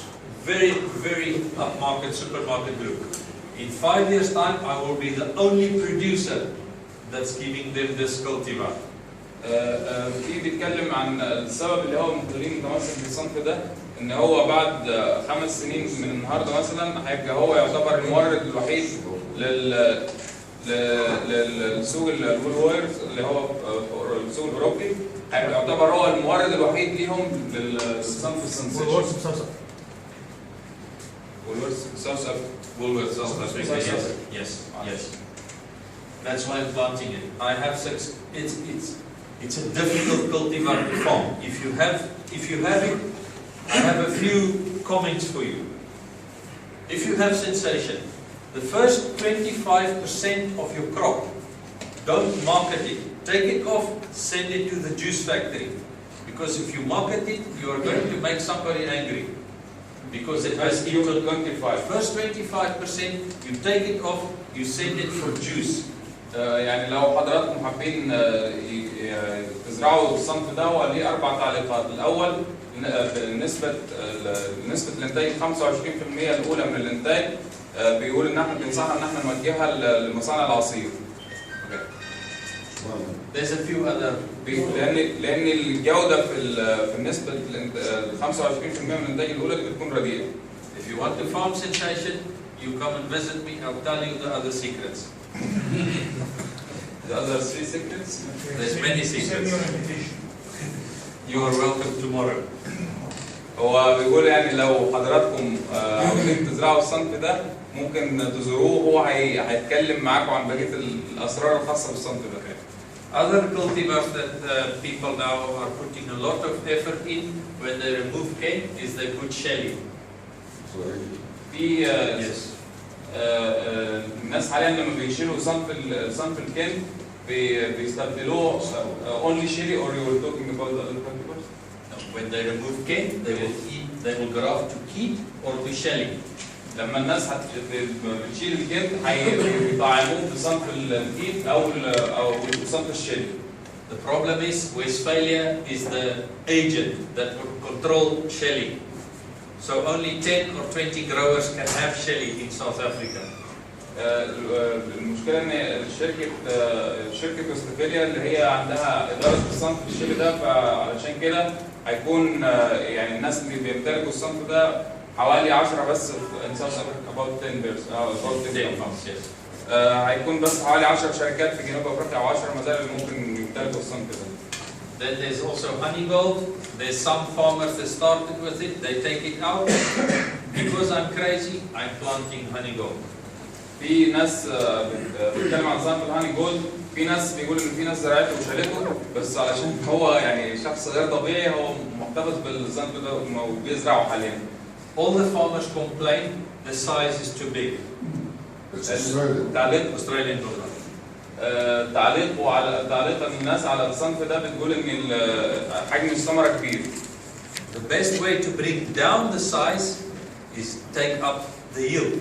Very, very upmarket supermarket group. In 5 years' time, I will be the only producer that's giving them this cultivar. في بيتكلم عن السبب اللي هو المديرين متمسك بالصنف ده، ان هو بعد 5 سنين من النهارده مثلا هيبقى هو يعتبر المورد الوحيد للسوق الوولورث اللي هو السوق الاوروبي، هيبقى يعتبر هو المورد الوحيد ليهم للصنف السنسيشن. وولورث ساوث Woolworths South Africa. Yes. That's why I'm planting it. I have it's a difficult cultivar to farm. If you have it, I have a few comments for you. If you have sensation, the first 25% of your crop, don't market it. Take it off, send it to the juice factory. Because if you market it, you are going to make somebody angry. Because it has equal 25. First 25%, you take it off, you send it for juice. يعني لو حضراتكم حابين تزرعوا الصنف ده هو ليه 4 تعليقات. الاول نسبه الانتاج 25% الاولى من الانتاج بيقول ان احنا بننصحها ان احنا نوجهها لمصانع العصير. There's a few other لان الجوده في النسبه 25% من الانتاج الاولى دي بتكون رديئه. If you want to farm sensation, you come and visit me. I'll tell you the other secrets. The other 3 secrets? There's many secrets. You are welcome tomorrow. هو بيقول يعني لو حضراتكم عاوزين تزرعوا الصنف ده ممكن تزوروه، هو هيتكلم معاكم عن بقيه الاسرار الخاصه بالصنف ده. Other cultivars that people now are putting a lot of effort in when they remove cane is they put shelly. في الناس حاليا لما بيشيلوا صنف الكن بيستبدلوه only shelly, or you were talking about the other cultivars? When they remove cane, they will graft to keep or to shelly. لما الناس بتشيل الكن هيطعموه بصنف الكيت او بصنف الشيل. The problem is Westphalia is the agent that will control shelling. So only 10 or 20 growers can have shelly in South Africa. المشكله ان شركه وستفاليا اللي هي عندها اداره الصنف الشيلي ده، فعلشان كده هيكون يعني الناس اللي بيمتلكوا الصنف ده حوالي 10 بس in South Africa, about 10%. هيكون بس حوالي 10 شركات في جنوب افريقيا او 10 مزارع اللي ممكن يمتلكوا الصنف ده. Then there's also honey gold. There's some farmers that started with it, they take it out. Because I'm crazy, I'm planting honey gold. في ناس بتتكلم عن صنف الهاني جولد، في ناس بيقول ان في ناس زرعته وشالته، بس علشان هو يعني شخص غير طبيعي هو محتفظ بالصنف ده وبيزرعه حاليا. All the farmers complain the size is too big. Australian dollar. تعليق الناس على الصنف ده بتقول ان حجم الثمره كبير. The best way to bring down the size is take up the yield.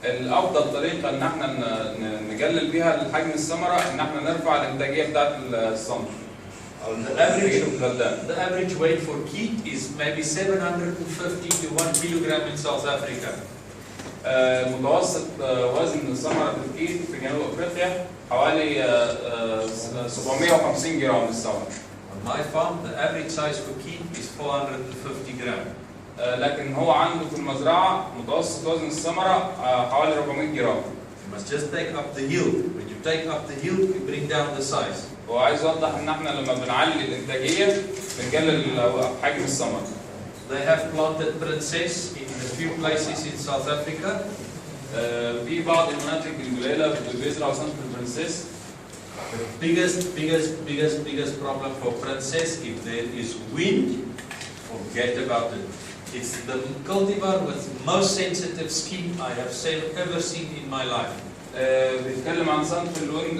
الافضل طريقه ان احنا نقلل بيها حجم الثمره ان احنا نرفع الانتاجيه بتاعت الصنف. The average weight for keat is maybe 750 to 1 kilogram in South Africa. متوسط وزن الثمره في الكيت في جنوب افريقيا حوالي 750 جرام للثمره. On my farm, the average size for keat is 450 gram. لكن هو عنده في المزرعه متوسط وزن الثمره حوالي 400 جرام. You must just take up the yield. When you take up the yield, you bring down the size. هو عايز يوضح ان احنا لما بنعلي الانتاجيه بنقلل حجم الثمره. They have planted princess in a few places in South Africa. في بعض المناطق القليله بيزرعوا صنف البرنسيس. The biggest problem for princess, if there is wind, forget about it. It's the cultivar with most sensitive skin I have ever seen in my life. بيتكلم عن صنف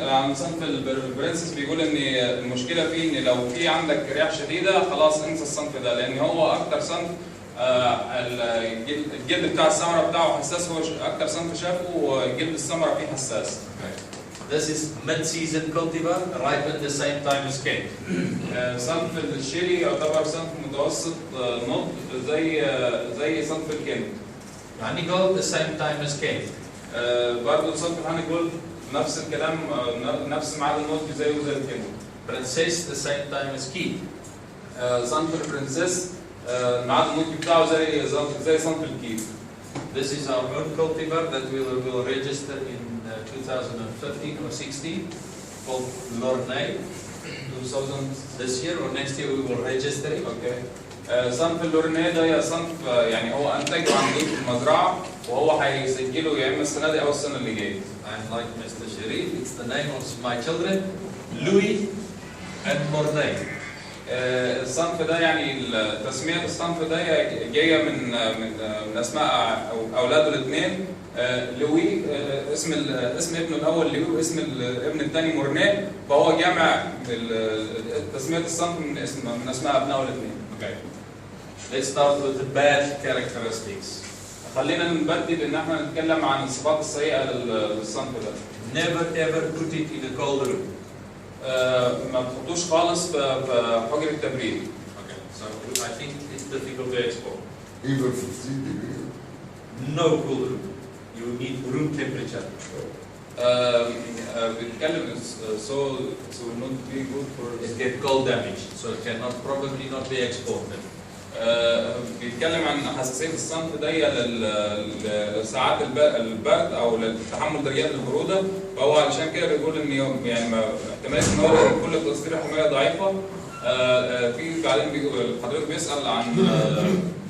عن صنف البرنسس، بيقول ان المشكله فيه ان لو في عندك رياح شديده خلاص انسى الصنف ده، لان هو اكتر صنف الجلد بتاع الثمره بتاعه حساس، هو اكتر صنف شافه وجلد الثمره فيه حساس. This is mid-season cultivar, ripe at the same time as cane. صنف الشيلي يعتبر صنف متوسط نضج زي صنف الكن. Honey gold the same time as cane. برضه صنف الهاني جولد نفس الكلام، نفس ميعاد النضج زيه زي الكن. Princess the same time as key. صنف البرنسس ميعاد النضج بتاعه زي صنف الكيف. This is our own cultivar that we will register in 2015 or 16 called Lornay. 2000 This year or next year we will register it. Okay. صنف اللورنيه ده صنف يعني هو انتج عن في المزرعه، وهو هيسجله يا اما السنه دي او السنه اللي جايه. I'm like Mr. Sharif, it's the name of my children, Louis and Mornay. الصنف ده يعني تسميه الصنف ده جايه من اسماء اولاده الاثنين. لوي اسم ابنه الاول لوي، واسم الابن الثاني مورنيه، فهو جامع تسميه الصنف من اسماء ابنائه الاثنين. Okay. Let's start with the bad characteristics. خلينا نبدل ان احنا نتكلم عن الصفات السيئه للصنف ده. Never ever put it in a cold room. ما تحطوش خالص في حجر التبريد. Okay. So I think it's difficult to export. Even 15 degrees. No cool room. You need room temperature. بنتكلم so will not be good for It get cold damage, so it cannot probably not be exported. بيتكلم عن حساسيه الصنف ده لساعات البرد او لتحمل درجات البروده، فهو علشان كده بيقول ان يعني احتمال ان هو كل تصدير حمايه ضعيفه. في بعدين حضرتك بيسال عن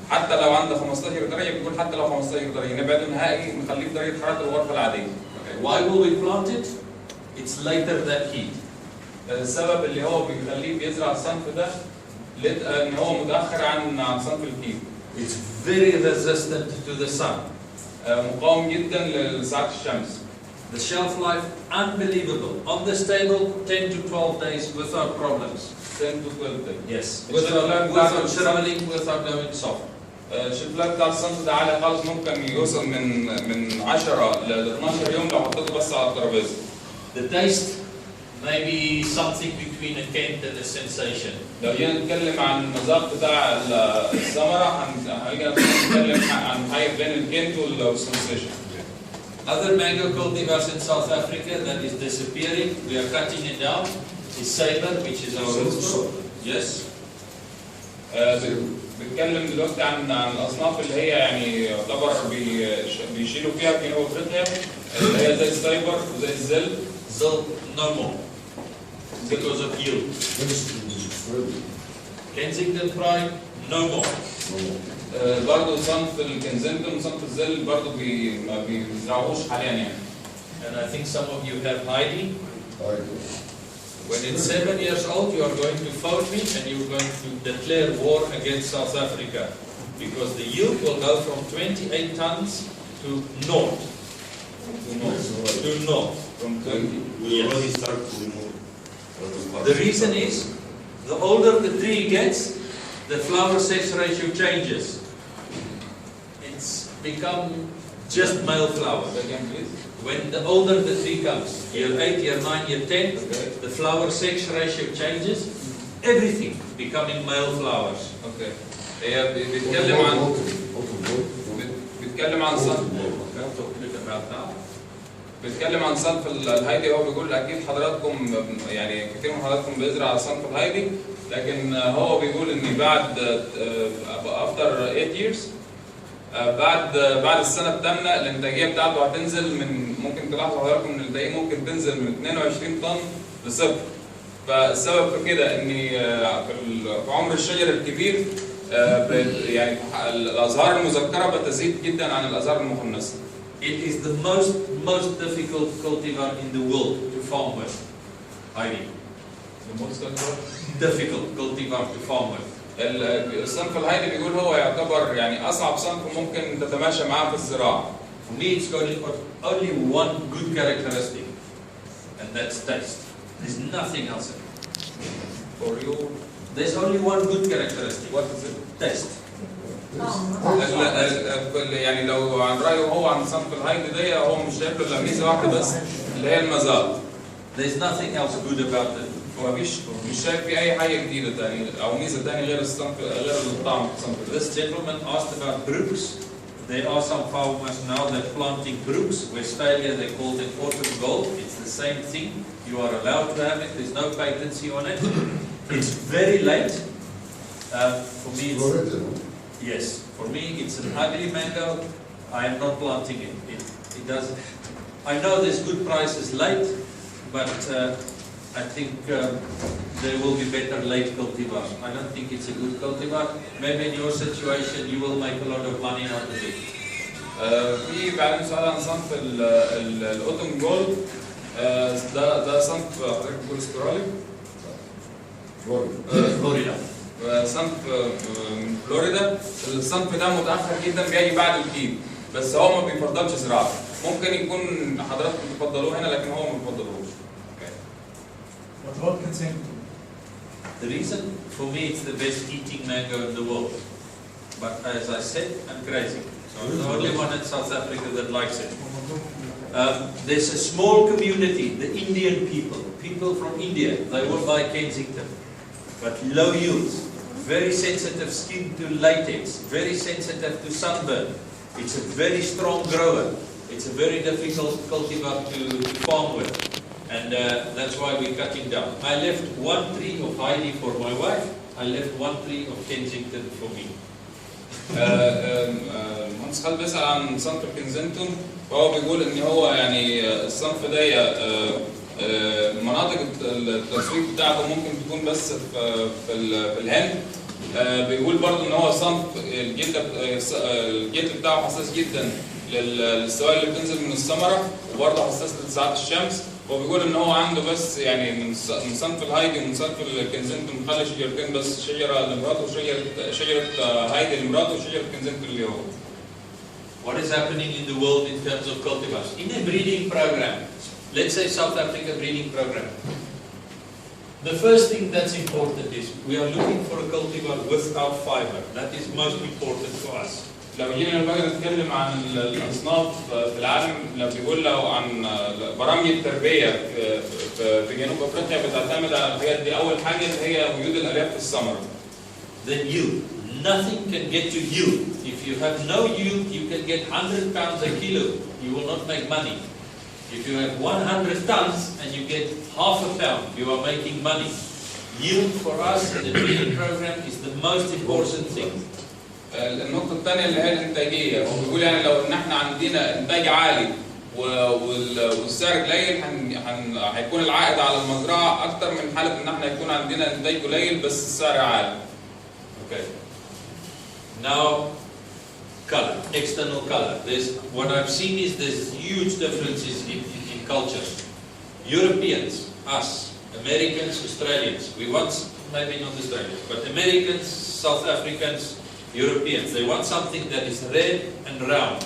حتى لو عنده 15 درجه، بيقول حتى لو 15 درجه نبعده نهائي نخليه بدرجه حراره الغرفه العاديه. Why will we plant it? It's later than heat. السبب اللي هو بيخليه بيزرع الصنف ده ان هو متاخر عن صنف الكيف. It's very resistant to the sun. مقاوم جدا لساعات الشمس. The shelf life unbelievable. On the table 10 to 12 days without problems. 10 to 12 days. Yes. Without shriveling, without going soft. الشلف لايف بتاع الصنف ده عالي خالص، ممكن يوصل من 10 ل 12 يوم لو حطيته بس على الترابيزه. The taste may be something between a Kent and a sensation. لو جينا نتكلم عن المذاق بتاع الثمره هنيجي نتكلم عن حاجه بين الكنت والسنسيشن. Other mango cultivars in South Africa that is disappearing, we are cutting it down, is Saber, which is our root. Yes. بنتكلم دلوقتي عن الاصناف اللي هي يعني يعتبر بيشيلوا فيها في جنوب افريقيا، اللي هي زي السايبر وزي الزل. Zil, no more, because of yield. Kensington Pride, no more. برضه صنف الكنزنتون وصنف الزل برضه ما بيزرعوش حاليا يعني. And I think some of you have Heidi. When it's 7 years old, you are going to phone me and you're going to declare war against South Africa, because the yield will go from 28 tons to north. To north. From 20. We already start to remove. The reason is, the older the tree gets, the flower sex ratio changes. It's become just male flowers. Again, please. When the older the tree comes, year 8, year 9, year 10, the flower sex ratio changes, everything becoming male flowers. Okay. هي بيتكلم عن صنف بيتكلم عن صنف الهايدي. هو بيقول اكيد حضراتكم يعني كثير من حضراتكم بيزرع صنف الهايدي، لكن هو بيقول ان بعد after 8 years بعد السنه الثامنه الانتاجيه بتاعته هتنزل من، ممكن تلاحظوا حضراتكم ان الانتاجيه ممكن تنزل من 22 طن لصفر. فالسبب في كده ان في عمر الشجر الكبير يعني الازهار المذكره بتزيد جدا عن الازهار المخنثه. It is the most difficult cultivar in the world to farm with. Heidi. The most difficult difficult cultivar to farm with. الصنف الهايدي بيقول هو يعتبر يعني أصعب صنف ممكن تتماشى معاه في الزراعة. For me, it's got only one good characteristic, and that's taste. There's nothing else in it. For you, there's only one good characteristic. What is it? Taste. يعني لو عن رأيه هو عن صنف الهايدي ده هو مش شايف له إلا ميزة واحدة بس اللي هي المذاق. There's nothing else good about it. هو مش شايف في أي حاجة جديدة تاني أو ميزة تانية غير الصنف غير الطعم في الصنف. This gentleman asked about brooks. There are some farmers now that are planting brooks. Westphalia, they call it autumn gold. It's the same thing. You are allowed to have it. There's no patency on it. It's very late. For me, yes. For me, it's an ugly mango. I am not planting it. It doesn't. I know there's good prices late, but I think there will be better late cultivar. I don't think it's a good cultivar. Maybe in your situation you will make a lot of money out of it. في بعدين سؤال عن صنف الأوتوم جولد. ده صنف حضرتك بتقول استرالي؟ فلوريدا. صنف من فلوريدا. الصنف ده متأخر جدا بيجي بعد الجيل، بس هو ما بيفضلش زراعته. ممكن يكون حضراتكم بتفضلوه هنا لكن هو ما بيفضلوش. What about consent? The reason for me it's the best eating mango in the world. But as I said, I'm crazy. So I'm the only one in South Africa that likes it. There's a small community, the Indian people from India, they will buy Kensington. But low yields, very sensitive skin to latex, very sensitive to sunburn. It's a very strong grower. It's a very difficult cultivar to farm with. And that's why we're cutting down. I left one tree of Heidi for my wife. I left one tree of Kensington for me. مهندس خالد بيسأل عن صنف الكنزنتون وهو بيقول ان هو يعني الصنف ده مناطق التسويق بتاعته ممكن تكون بس في الهند. بيقول برضه ان هو صنف الجلد بتاعه حساس جدا للسوائل اللي بتنزل من الثمره وبرضه حساس لاشعاعات الشمس. وبيقول ان هو عنده بس يعني من صنف الهايدي ومن صنف الكنزنتون مخلي شجرتين بس، شجره لمراته وشجره هايدي لمراته وشجره كنزنتون اللي هو. What is happening in the world in terms of cultivars? In a breeding program, let's say South Africa breeding program. The first thing that's important is we are looking for a cultivar without fiber. That is most important for us. لو جينا بقى نتكلم عن الاصناف في العالم، لو بيقول له عن برامج التربيه في جنوب افريقيا بتعتمد على الحاجات دي. اول حاجه اللي هي وجود الالياف في الثمره. Then yield. Nothing can get to yield. If you have no yield, you can get 100 pounds a kilo. You will not make money. If you have 100 tons and you get half a pound, you are making money. Yield for us in the breeding program is the most important thing. النقطة الثانية اللي هي الإنتاجية. هو بيقول يعني لو إن إحنا عندنا إنتاج عالي والسعر قليل هيكون العائد على المزرعة أكتر من حالة إن إحنا يكون عندنا إنتاج قليل بس السعر عالي. Okay. Now, color, external color. What I've seen is there's huge differences in culture. Europeans, us, Americans, Australians. We want, maybe not Australians, but Americans, South Africans, Europeans, they want something that is red and round.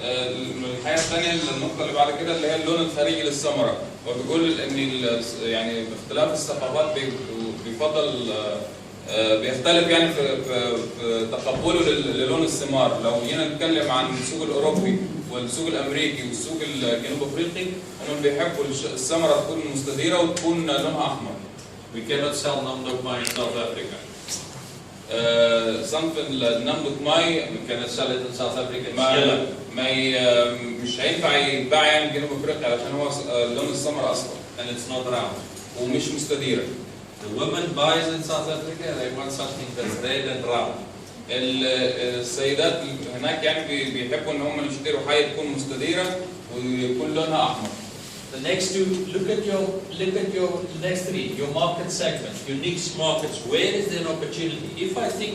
الحاجة الثانية النقطة اللي بعد كده اللي هي اللون الخارجي للثمرة. وبيقول إن يعني باختلاف الثقافات بيفضل بيختلف يعني في تقبله للون الثمار. لو جينا نتكلم عن السوق الأوروبي والسوق الأمريكي والسوق الجنوب أفريقي هم بيحبوا الثمرة تكون مستديرة وتكون لونها أحمر. We cannot sell Namdokmai in South Africa. صنف النمدوكماي We cannot sell it in South Africa. مش هينفع يتباع يعني في جنوب افريقيا علشان هو لون الثمره اصفر. And it's not round. ومش مستديره. The women buys in South Africa, they want something that's red and round. السيدات هناك يعني بيحبوا ان هم يشتروا حاجه تكون مستديره ويكون لونها احمر. The next two, look at your next three, your market segment, your niche markets. Where is there an opportunity? If I think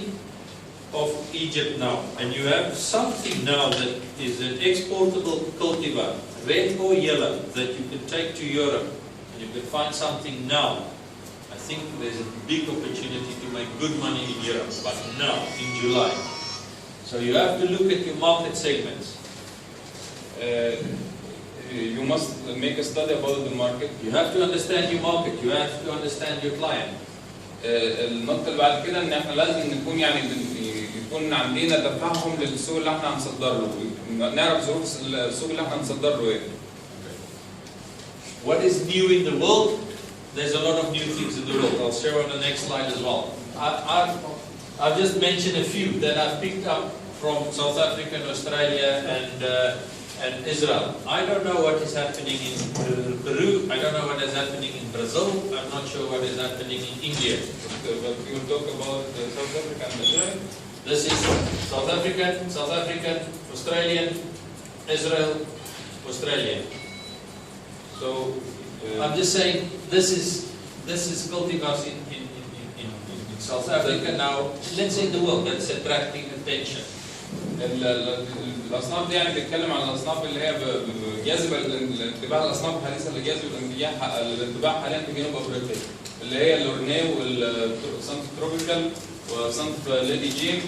of Egypt now, and you have something now that is an exportable cultivar, red or yellow, that you can take to Europe, and you can find something now, I think there's a big opportunity to make good money in Europe, but now, in July. So you have to look at your market segments. You must make a study about the market. You have to understand your market. You have to understand your client. النقطة اللي بعد كده إن إحنا لازم نكون يعني يكون عندنا تفهم للسوق اللي إحنا هنصدر له، نعرف ظروف السوق اللي إحنا هنصدر له إيه. What is new in the world? There's a lot of new things in the world. I'll show on the next slide as well. I've just mentioned a few that I've picked up from South Africa and Australia and Israel. I don't know what is happening in Peru. I don't know what is happening in Brazil. I'm not sure what is happening in India. But we will talk about South Africa and Israel. This is South African, Australian, Israel, Australian. So I'm just saying this is cultivars in South Africa now. Let's say the world that's attracting attention. الأصناف دي يعني بتتكلم عن الأصناف اللي هي جاذبة الانتباه، الأصناف الحديثة اللي جاذبة الانتباه حاليا في جنوب أفريقيا، اللي هي الأورنيه وصنف تروبيكال وصنف ليدي جين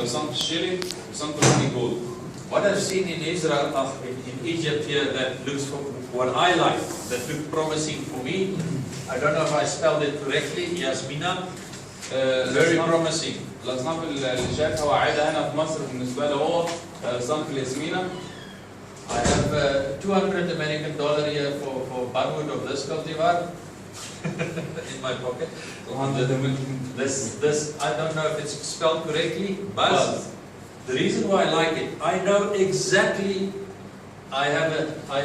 وصنف الشيري وصنف الرينجول. What I've seen in Israel, in Egypt here, that looks for what I like, that look promising for me. I don't know if I spelled it correctly. Yasmina, very promising. الأصناف اللي شايفها واعدة هنا في مصر بالنسبة له هو صنف الياسمينة. I have $200 American here for barwood of this cultivar in my pocket. 200 This I don't know if it's spelled correctly, but the reason why I like it, I know exactly. I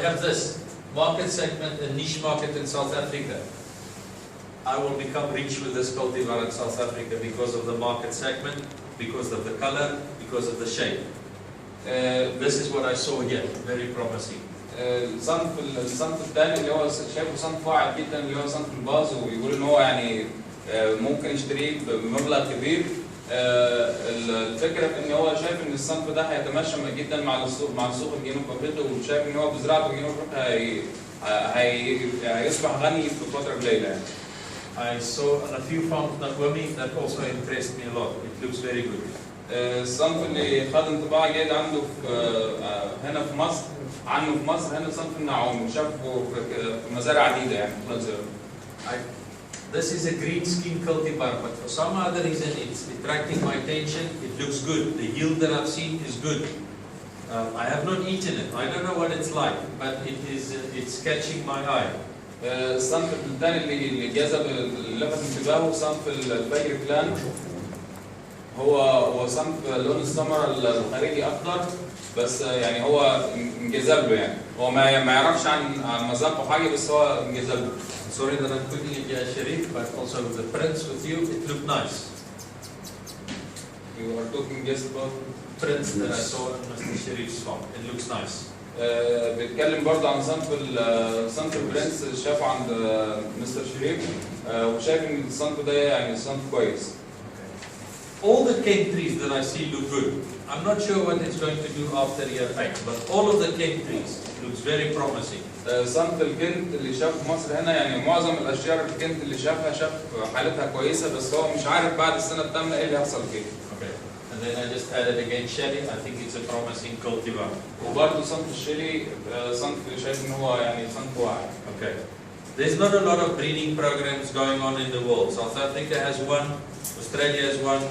have this market segment, a niche market in South Africa. I will become rich with this cultivar in South Africa because of the market segment, because of the color, because of the shape. This is what I saw here, very promising. الصنف الثاني اللي هو شايفه صنف واعد جدا اللي هو صنف الباز، ويقول ان هو يعني ممكن يشتريه بمبلغ كبير. الفكره في ان هو شايف ان الصنف ده هيتماشى جدا مع السوق الجنوب افريقي، وشايف ان هو بزراعته الجنوب افريقيا هيصبح غني في فتره قليله يعني. I saw on a few farms Nagomi that also impressed me a lot. It looks very good. الصنف اللي خد انطباع جيد عنده هنا في مصر هنا صنف النعوم، شافه في مزارع عديده يعني في خلال زراعه. This is a green skin cultivar, but for some other reason it's attracting my attention. It looks good. The yield that I've seen is good. I have not eaten it. I don't know what it's like, but it's catching my eye. الصنف الثاني اللي جذب لفت انتباهه صنف الفجر بلان. هو صنف لون الثمره الخارجي اخضر، بس يعني هو انجذب له، يعني هو ما يعرفش عن مذاقه حاجه، بس هو انجذب له. Sorry that I'm putting it here, Sharif, but also with the prints with you, it looked nice. You are talking just about prints that I saw in Mr. Sharif's farm. It looks nice. بيتكلم برضه عن صنف البرنس اللي شافه عند مستر شريف، وشايف ان الصنف ده يعني صنف كويس. All the cane trees that I see look good. I'm not sure what it's going to do after year 8, but all of the cane trees looks very promising. صنف الكنت اللي شافه في مصر هنا، يعني معظم الاشجار الكنت اللي شافها شاف حالتها كويسه، بس هو مش عارف بعد السنه الثامنه ايه اللي هيحصل فيه. Okay. And then I just added again sherry. I think it's a promising cultivar. وبرضه صنف الشيري صنف شايف ان هو يعني صنف واعي. Okay. There's not a lot of breeding programs going on in the world. South Africa has one, Australia has one,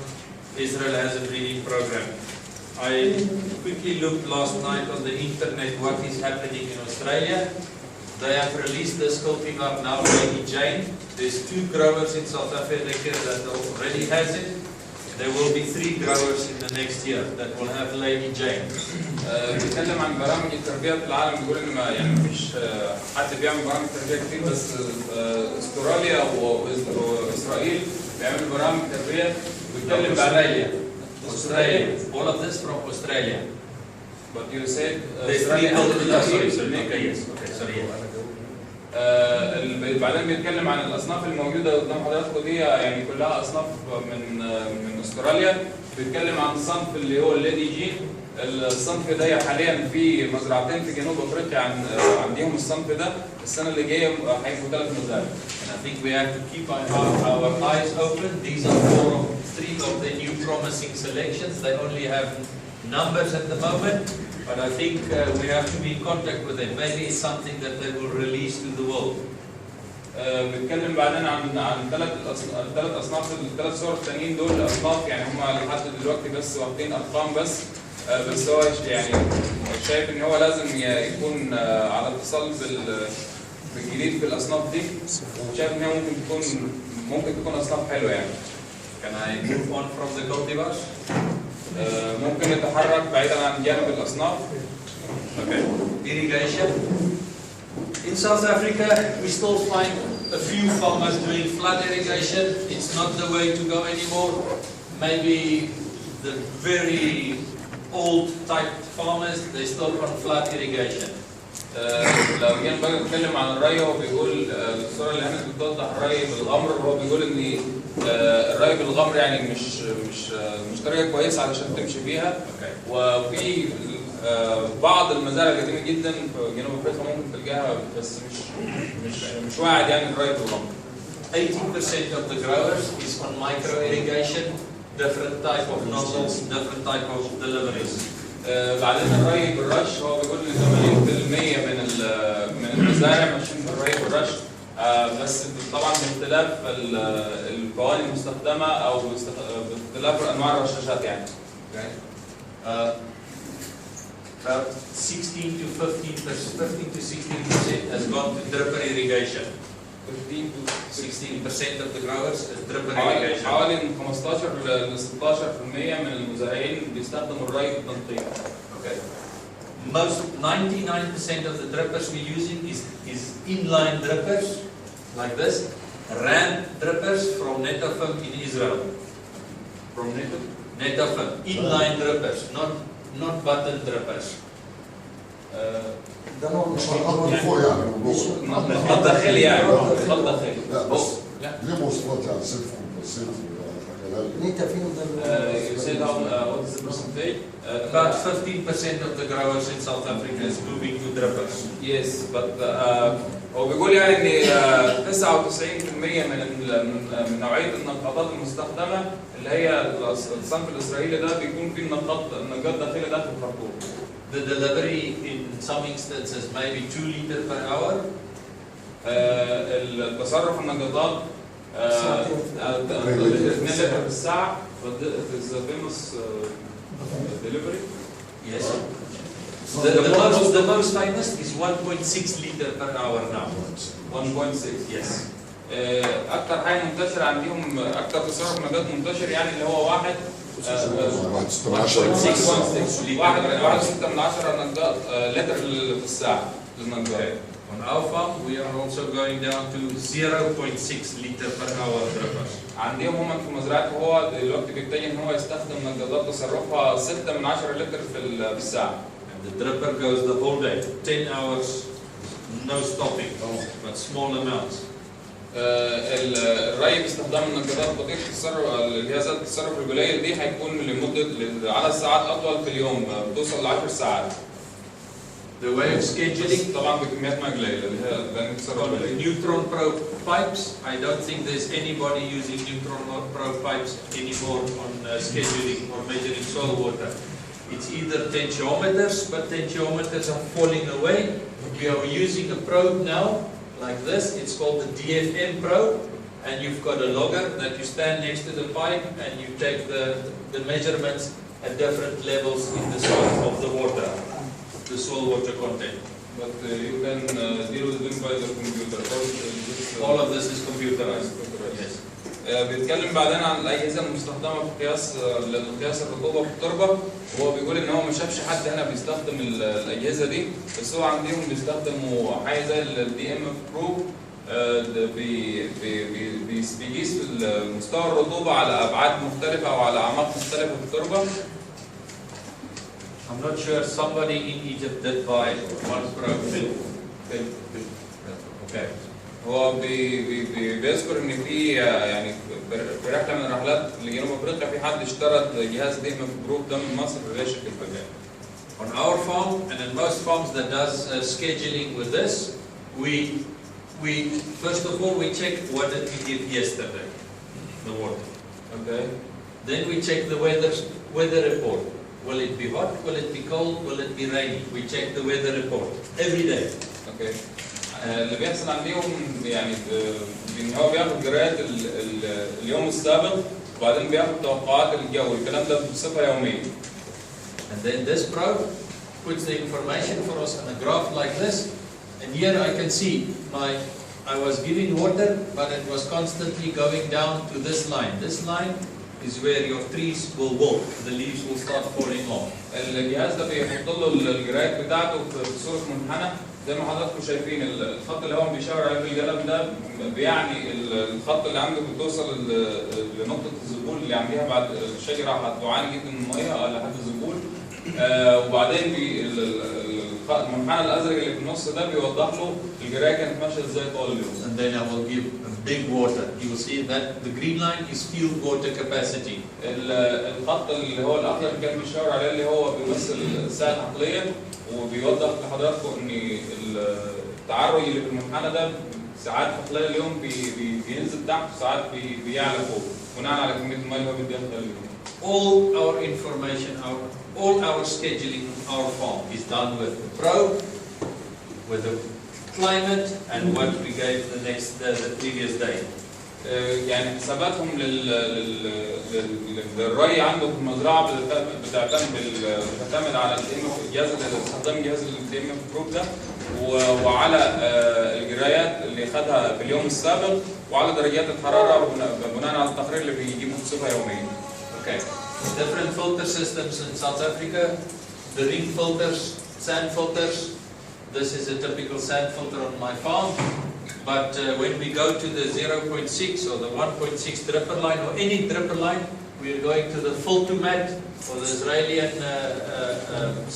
Israel has a breeding program. I quickly looked last night on the internet what is happening in Australia. They have released this cultivar now, Lady Jane. There's 2 growers in South Africa that already has it. There will be 3 growers in the next year that will have Lady Jane. بيتكلم عن برامج التربيه في العالم، بيقول ان يعني مفيش حد بيعمل برامج تربيه كتير، بس استراليا واسرائيل بيعملوا برامج تربيه. بيتكلم بعدين Australia. All of this from Australia. But you said Australia. Sorry. Okay, yes. Okay, sorry. بعدين بيتكلم عن الاصناف الموجوده قدام حضراتكم دي، يعني كلها اصناف من استراليا. بيتكلم عن الصنف اللي هو الليدي جي. الصنف ده حاليا في مزرعتين في جنوب افريقيا عندهم الصنف ده. السنه اللي جايه هيبقوا 3 مزارع. And I think we have to keep our eyes open. These are 3 of the new promising selections. They only have numbers at the moment, but I think we have to be in contact with them. Maybe it's something that they will release to the world. بنتكلم بعدين عن 3 اصناف. ال3 صور التانيين دول اصناف، يعني هم لحد دلوقتي بس واخدين ارقام بس هو يعني شايف ان هو لازم يكون على اتصال بالجديد في الاصناف دي، وشايف ان هي ممكن تكون اصناف حلوه يعني. Can I move on from the cultivars? ممكن نتحرك بعيدا عن جانب الاصناف. Okay. Irrigation. In South Africa, we still find a few farmers doing flood irrigation. It's not the way to go anymore. Maybe the very old type farmers, they still run flood irrigation. لو جينا بقى نتكلم عن الري، هو بيقول الصوره اللي هنا بتوضح الري بالغمر. هو بيقول ان الري بالغمر يعني مش طريقه كويسه علشان تمشي فيها. وفي بعض المزارع القديمه جدا في جنوب افريقيا ممكن تلقاها، بس مش واعد يعني الري بالغمر. 80% of the growers is on micro irrigation, different type of nozzles, different type of deliveries. بعدين الري بالرش، هو بيقول لي 80% من المزارع ماشيين بالري بالرش، بس طبعا باختلاف القوانين المستخدمه او باختلاف انواع الرشاشات يعني. About 16 to 16% has gone to dripper irrigation. 15 to 16% of the growers is dripper irrigation. حوالي من 15 ل 16% من المزارعين بيستخدموا الري بالتنقيط. Okay. Most 99% of the drippers we're using is inline drippers like this, ram drippers from Netafilm in Israel. From Netafilm, inline drippers, not button drippers. ده نوع مش فوق يعني من جوه. خط داخلي يعني. خط داخلي. لا بس ليه مواصفات يعني صفر بسيط انت فين ده؟ You said what is the percentage? About 15% of the growers in South Africa is moving to drippers. Yes, but هو بيقول يعني ان 99% من نوعيه النقاطات المستخدمه اللي هي الصنف الاسرائيلي ده بيكون فيه نقاط داخلي داخل الخرطوم. The delivery in some instances maybe 2 liters per hour. التصرف النقاطات 2 لتر في الساعه. But it is a famous delivery. Yes. The most famous is 1.6 liter per hour now. 1.6. Yes. اكثر حاجه منتشره عندهم، اكثر تصرف نقاط منتشر يعني اللي هو 1.6 نقاط لتر في الساعه للنقاط. On our farm, we are also going down to 0.6 liter per hour drippers. عندهم هم في مزرعته هو دلوقتي بيتجه ان هو يستخدم نقاطات تصرفها 6 من 10 لتر في الساعه. And the dripper goes the whole day, 10 hours, no stopping, but small amounts. الري باستخدام النقاطات دقيقه التصرف، الجهازات التصرف القليل دي هيكون لمده عدد ساعات اطول في اليوم، بتوصل ل 10 ساعات. The way of scheduling, طبعا بكميات ما قليله اللي هي التصرف القليل. neutron probe pipes. I don't think there's anybody using neutron probe pipes anymore on scheduling or measuring soil water. It's either tensiometers, but tensiometers are falling away. We are using a probe now, like this. It's called the DFM probe, and you've got a logger that you stand next to the pipe and you take the measurements at different levels in the soil of the water, the soil water content. But you can deal with them by the computer. All of this is computerized. Yes. بيتكلم بعدين عن الاجهزه المستخدمه في قياس الرطوبه في التربه، وهو بيقول ان هو ما شافش حد هنا بيستخدم الاجهزه دي، بس هو عندهم بيستخدموا حاجه زي الدي ام برو، بيقيس مستوى الرطوبه على ابعاد مختلفه او على اعماق مختلفه في التربه. I'm not sure somebody in Egypt did buy one probe. Okay. هو بيذكر ان في يعني في رحله من الرحلات لجنوب افريقيا في حد اشترى جهاز دهم في جروب ده من مصر لشركه البجاج. On our farm and in most farms that does scheduling with this, we first of all we check what did we give yesterday, the water. Okay. Then we check the weather report. Will it be hot? Will it be cold? Will it be rainy? We check the weather report every day. Okay. اللي بيحصل عندهم يعني ان هو بياخد قراءات اليوم السابق وبعدين بياخد توقعات الجو، الكلام ده بصفه يوميه. And then this probe puts the information for us on a graph like this. And here I can see I was giving water, but it was constantly going down to this line. This line is where your trees will walk. The leaves will start falling off. الجهاز ده بيحط له القراءات بتاعته في صوره منحنى زي ما حضراتكم شايفين. الخط اللي هو بيشاور عليه بالقلم ده بيعني الخط اللي عنده بتوصل لنقطه الذبول اللي عندها بعد الشجره هتعاني جدا من الميه لحد الذبول. وبعدين المنحنى الازرق اللي في النص ده بيوضح له القرايه كانت ماشيه ازاي طول اليوم. And then I will give a big water. You will see that the green line is field water capacity. الخط اللي هو الاخضر اللي كان بيشاور عليه اللي هو بيمثل الساعه العقليه، وبيوضح لحضراتكم ان التعرج اللي في المنحنى ده ساعات في خلال اليوم بينزل تحت وساعات بيعلى فوق بناء على كميه الميه اللي هو بيديها خلال اليوم. All our information, all our scheduling of our farm is done with the probe, with the climate, and what we gave the previous day. يعني حساباتهم للري عنده في المزرعه بتعتمد على الجهاز استخدام جهاز الدم في الجروب ده وعلى القرايات اللي خدها في اليوم السابق وعلى درجات الحراره بناء على التقرير اللي بيجيبه بصفه يوميه. Okay. Different filter systems in South Africa. The ring filters, sand filters. This is a typical sand filter on my farm. But when we go to the 0.6 or the 1.6 dripper line or any dripper line, we are going to the Filtomat or the Israeli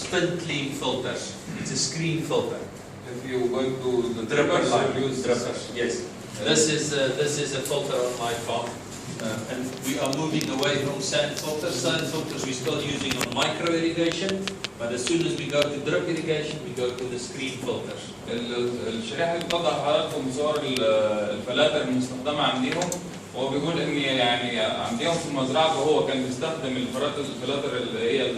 spin clean filters. It's a screen filter. If you go to the dripper line, use drippers. Yes. This is a filter on my farm. And we are moving away from sand filters. Sand filters we're still using on micro irrigation, but as soon as we go to drip irrigation, we go to the screen filters. الشريحه اللي بتوضح حضراتكم صور الفلاتر المستخدمه عندهم، هو بيقول ان يعني عندهم في مزرعته هو كان بيستخدم الفلاتر اللي هي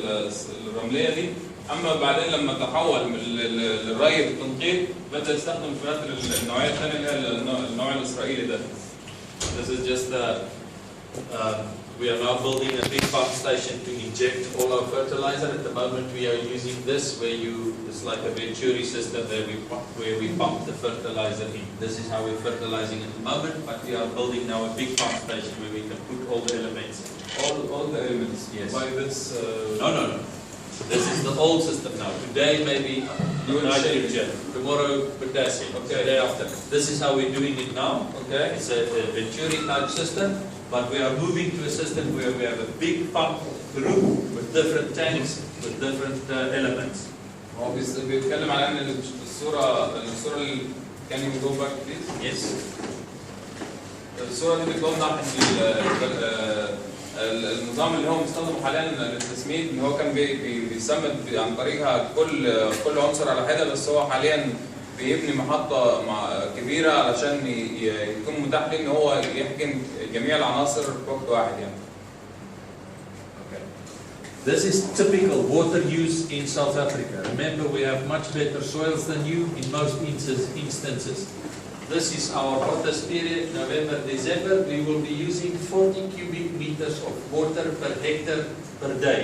الرمليه دي، اما بعدين لما تحول من للري بالتنقيط بدا يستخدم الفلاتر النوعيه الثانيه اللي هي النوع الاسرائيلي ده. This is just we are now building a big pump station to inject all our fertilizer. At the moment we are using this where it's like a venturi system where we pump the fertilizer in. This is how we're fertilizing at the moment, but we are building now a big pump station where we can put all the elements. All the elements. Yes. By this. No. This is the old system now. Today maybe nitrogen, tomorrow potassium, okay. The day after. This is how we're doing it now. Okay. It's a venturi type system, but we are moving to a system where we have a big pump group with different tanks with different elements. هو بيتكلم على ان الصوره اللي can you go back please? Yes. الصوره دي بتوضح ان النظام اللي هو مستخدمه حاليا للتسميد ان هو كان بيسمد عن طريقها كل عنصر على حده، بس هو حاليا بيبني محطه كبيره علشان يكون متاح ليه ان هو يحقن جميع العناصر في وقت واحد يعني. This is typical water use in South Africa. Remember, we have much better soils than you in most instances. This is our hottest period, November, December. We will be using 40 cubic meters of water per hectare per day.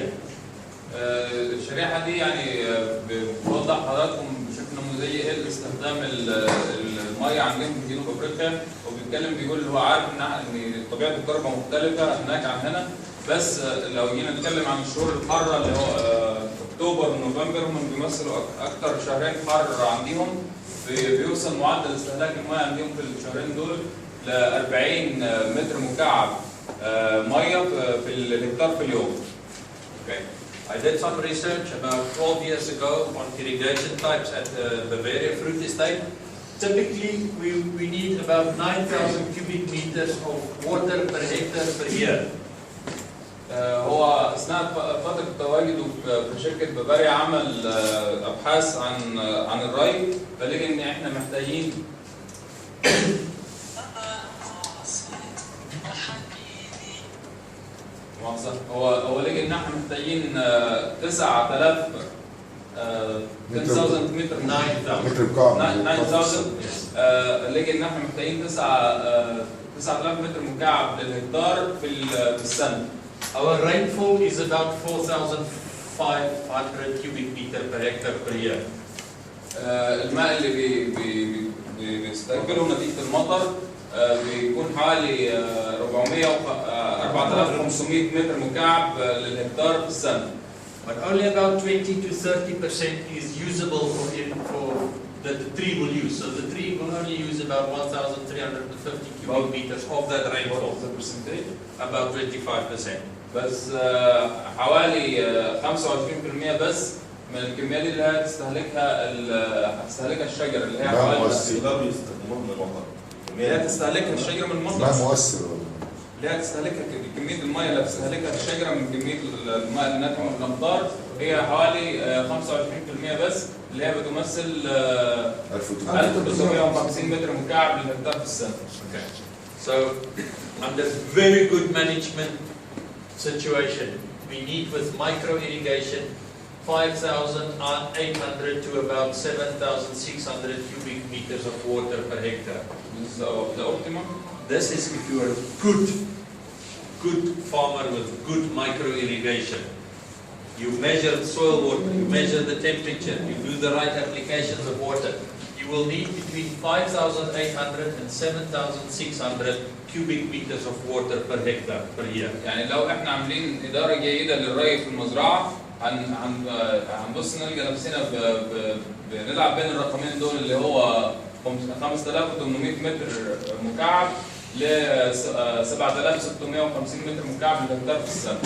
الشريحه دي يعني بتوضح حضراتكم بشكل نموذجي ايه استخدام الميه عندهم في جنوب افريقيا، وبيتكلم بيقول هو عارف ان طبيعه التربه مختلفه هناك عن هنا، بس لو جينا نتكلم عن الشهور الحاره اللي هو اكتوبر ونوفمبر هم بيمثلوا اكثر شهرين حر عندهم، بيوصل معدل استهلاك الميه عندهم في الشهرين دول ل 40 متر مكعب ميه في الهكتار في اليوم. Okay. I did some research about 12 years ago on irrigation types at the Bavaria Fruit Estate. typically we need about 9,000 cubic meters of water per hectare per year. هو اثناء فتره تواجده في شركه بافاريا عمل ابحاث عن الري، فلقى ان احنا محتاجين هو لقى ان احنا محتاجين 9000 متر 9000 لقى ان احنا محتاجين 9000 متر مكعب للهكتار في السنه. Our rainfall is about 4,500 cubic meter per hectare per year. الماء اللي بيستقبله نتيجة المطر بيكون حوالي 4500 متر مكعب للهكتار في السنة. But only about 20 to 30% is usable for that the tree will use. So the tree will only use about 1,350 cubic meters of that rainfall. The percentage? About 25%. بس حوالي 25% بس من الكمية دي اللي هتستهلكها الشجر اللي هي حوالي لا بيستخدموها من المطر. اللي هتستهلكها الشجرة من المطر. لا مؤثر اللي هتستهلكها كمية المية اللي هتستهلكها الشجرة من كمية الماء اللي ناتجة من الأمطار هي حوالي 25% بس، اللي هي بتمثل 1950 متر مكعب للهكتار في السنة. Okay. So under very good management situation, we need with micro irrigation 5,800 to about 7,600 cubic meters of water per hectare. This is the optimum. This is if you are a good farmer with good micro irrigation. You measure soil water, you measure the temperature, you do the right applications of water. You will need between 5,800 and 7,600 cubic meters of water per hectare per year. يعني لو احنا عاملين إدارة جيدة للري في المزرعة هنبص نلقى نفسنا بنلعب بين الرقمين دول اللي هو 5800 متر مكعب ل 7650 متر مكعب للهكتار في السنة.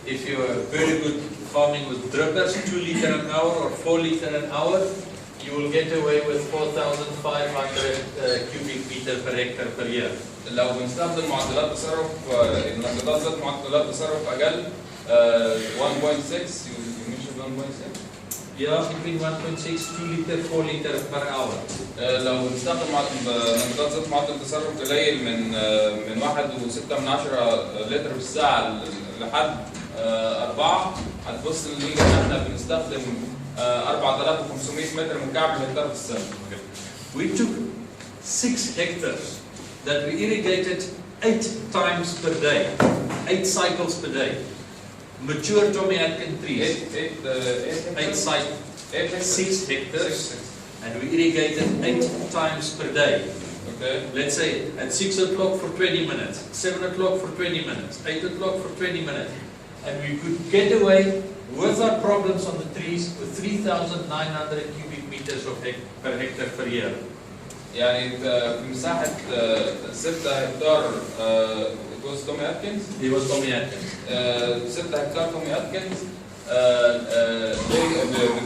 If you are very good farming with drippers, 2 liter an hour or 4 liter an hour, you will get away with 4,500 cubic meter per hectare per year. لو بنستخدم معدلات تصرف نقدات ذات معدلات تصرف أقل 1.6 you mentioned 1.6 Yeah, between 1.6, 2 liter, 4 liter per hour. لو بنستخدم نقدات ذات معدل تصرف قليل من 1.6 لتر في الساعة لحد 4 هتبص نلقى ان احنا بنستخدم 4500 متر مكعب للهكتار في السنة. We took 6 hectares that we irrigated 8 times per day, 8 cycles per day. Mature Tommy Atkin trees. 6 hectares, and we irrigated 8 times per day. Okay. Let's say at 6 o'clock for 20 minutes, 7 o'clock for 20 minutes, 8 o'clock for 20 minutes. And we could get away with our problems on the trees with 3,900 cubic meters of per hectare per year. يعني في مساحة 6 هكتار جوز تومي أتكنز. He was Tommy Atkins. 6 هكتار تومي أتكنز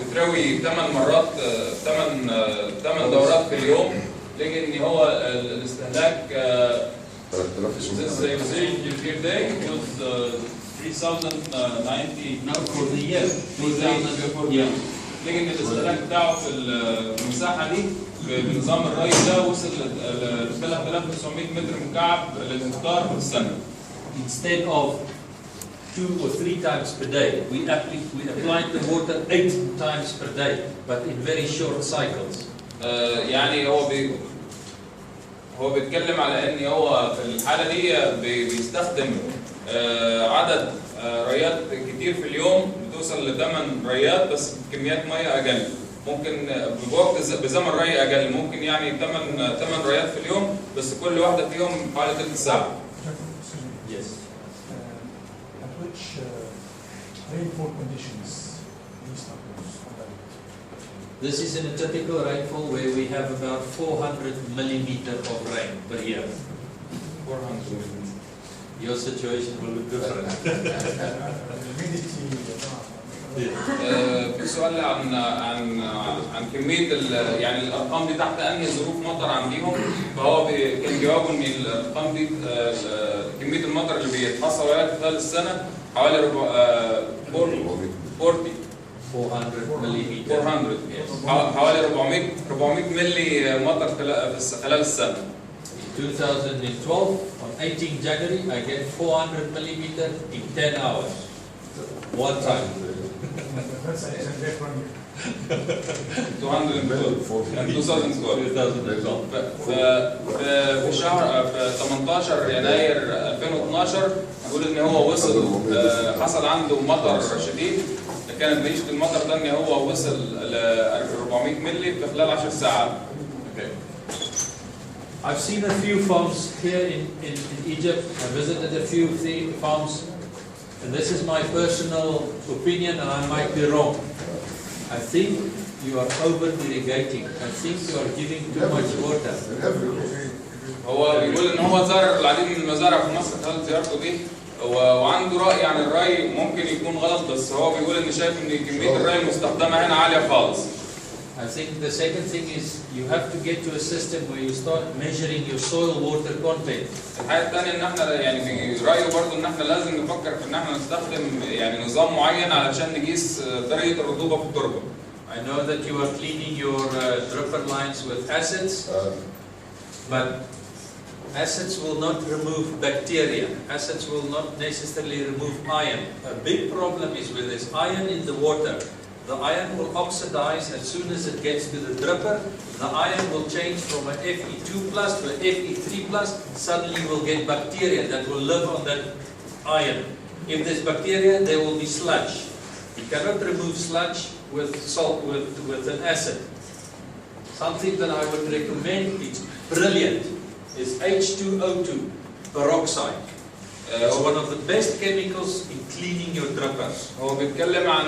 بتتروي 8 دورات في اليوم، لكن ان هو الاستهلاك 3000 per day was 3090 for the year. 3000 لكن الاستهلاك بتاعه في المساحة دي بنظام الري ده وصل ل 3900 متر مكعب للهكتار في السنة. Instead of 2 or 3 times per day, we applied the water 8 times per day, but in very short cycles. يعني هو بيتكلم على ان هو في الحالة دي بيستخدم عدد ريات كتير في اليوم بتوصل ل 8 ريات بس بكميات مية أقل. ممكن بوقت بزمن ري أقل، ممكن يعني 8 ريات في اليوم بس كل واحدة فيهم حوالي تلت ساعة. Yes. At which rainfall conditions do you start with? This is in a typical rainfall where we have about 400 millimeter of rain per year. 400. Your situation will look different. في في سؤال عن كميه يعني الارقام دي تحت انهي ظروف مطر عندهم، فهو كان جوابه ان الارقام دي كميه المطر اللي بيتحصل عليها خلال السنه حوالي 400 ملم. 400 حوالي 400 ملي مطر خلال السنه. In 2012, on 18 January, I get 400 millimeter in 10 hours. One time. That's an exact one year. 2012 في شهر في 18 يناير 2012 بيقول ان هو وصل حصل عنده مطر شديد، كانت نتيجه المطر ده ان هو وصل ل 400 مللي في خلال 10 ساعات. Okay. I've seen a few farms here in Egypt. I visited a few farms, and this is my personal opinion, and I might be wrong. I think you are over irrigating. I think you are giving too much water. هو بيقول ان هو زار العديد من المزارع في مصر خلال زيارته دي، وعنده راي عن الري ممكن يكون غلط، بس هو بيقول ان شايف ان كميه الري المستخدمه هنا عاليه خالص. I think the second thing is you have to get to a system where you start measuring your soil water content. الحاجه الثانيه ان احنا يعني في رايه برضه ان احنا لازم نفكر في ان احنا نستخدم يعني نظام معين علشان نقيس درجه الرطوبه في التربه. I know that you are cleaning your dripper lines with acids, but acids will not remove bacteria. Acids will not necessarily remove iron. A big problem is with this iron in the water. The iron will oxidize as soon as it gets to the dripper. The iron will change from a Fe2+ to a Fe3+. Suddenly you will get bacteria that will live on that iron. If there's bacteria, there will be sludge. You cannot remove sludge with salt, with an acid. Something that I would recommend, it's brilliant, is H2O2 peroxide. It's one of the best chemicals in cleaning your drippers. هو بيتكلم عن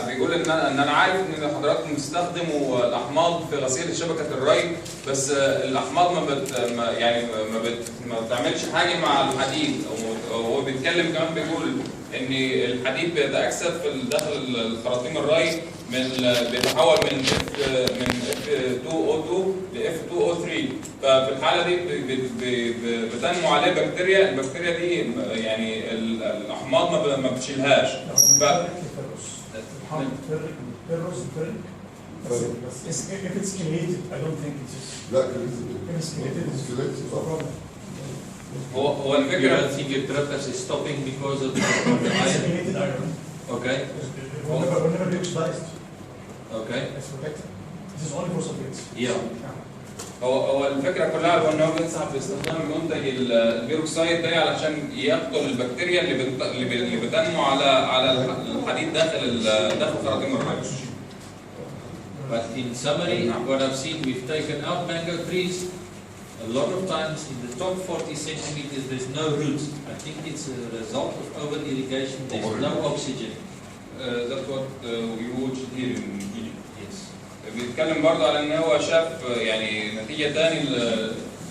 بيقول ان انا عارف ان حضراتكم بتستخدموا الاحماض في غسيل شبكه الري، بس الاحماض ما بتعملش حاجه مع الحديد. هو بيتكلم كمان بيقول ان الحديد بيتاكسد في داخل خراطيم الري بيتحول من F2O2 ل F2O3، ففي الحاله دي بتنمو عليه بكتيريا. البكتيريا دي يعني الاحماض ما بتشيلهاش. If it's chelated, I don't think it's just. لا هو You الفكره don't think your drippers is stopping because of the iron? Okay. Will never be oxidized. Okay. It's protected. This is only for sulfates. Yeah. هو الفكره كلها هو ان هو بينصح باستخدام منتج البيروكسيد ده علشان يقتل البكتيريا اللي بتنمو على الحديد داخل خراطيم الري. But in summary, what I've seen, we've taken out mango trees. A lot of times in the top 40 centimeters, there's no roots. I think it's a result of over irrigation. There's no oxygen. That's what we watched here in Egypt. Yes. بيتكلم برضه على ان هو شاف يعني نتيجه ثاني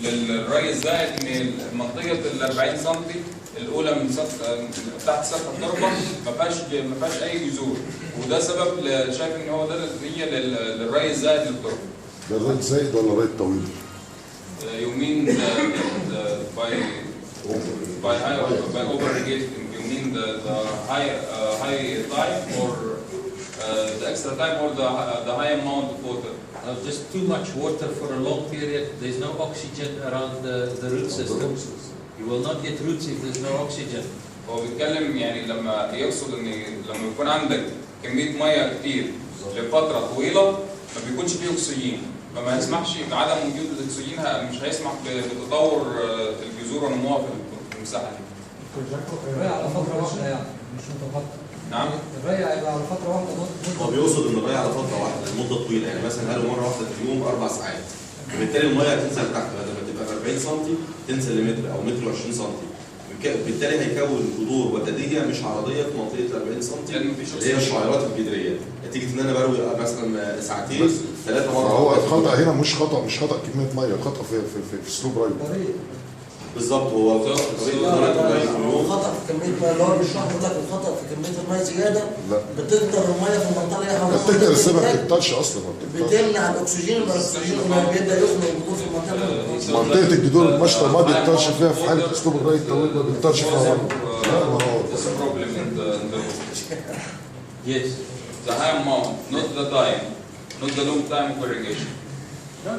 للري الزائد ان منطقه ال 40 سم الاولى من تحت سطح التربه ما فيهاش اي جذور، وده سبب شايف ان هو ده نتيجه للري الزائد للتربه. ده الري الزائد ولا الري الطويل؟ You mean by over irrigating? You mean the high time or the extra time or the high amount of water? Just too much water for a long period. There's no oxygen around the root system. You will not get roots if there's no oxygen. هو بيتكلم يعني لما يقصد ان لما يكون عندك كميه ميه كتير لفتره طويله ما بيكونش فيه اكسجين، فما يسمحش بعدم وجود الاكسجين، مش هيسمح بتطور الجذور ونموها في المساحه دي. الري على فتره واحده يعني مش متقطع. نعم. الري هيبقى على فتره واحده. هو بيقصد ان الري على فتره واحده لمده طويله، يعني مثلا قالوا مره واحده في اليوم 4 ساعات، وبالتالي الميه هتنزل تحت بدل ما تبقى 40 سم تنزل لمتر او متر و20 سم، بالتالي هيكون جذور وتدريجيه مش عرضيه في منطقه ال 40 سم اللي هي الشعيرات الجذريه، نتيجه ان انا بروي مثلا ساعتين 3 مرات. هو الخطا هنا مش خطا كميه ميه، الخطا في اسلوب ري. بالظبط هو الخطأ في كمية المية اللي هو بيشرح لك الخطأ في كمية المية زيادة بتكتر المية في المنطقة اللي حواليها بتكتر السبب ما بتكترش اصلا بتمنع الاكسجين لما بيبدا يخنق الجذور في المنطقة منطقة الجذور المشطة ما بيكترش فيها في حالة اسلوب الري الطويل ما بيكترش فيها مية. Yes, the high amount, not the time, not the long time for irrigation. No.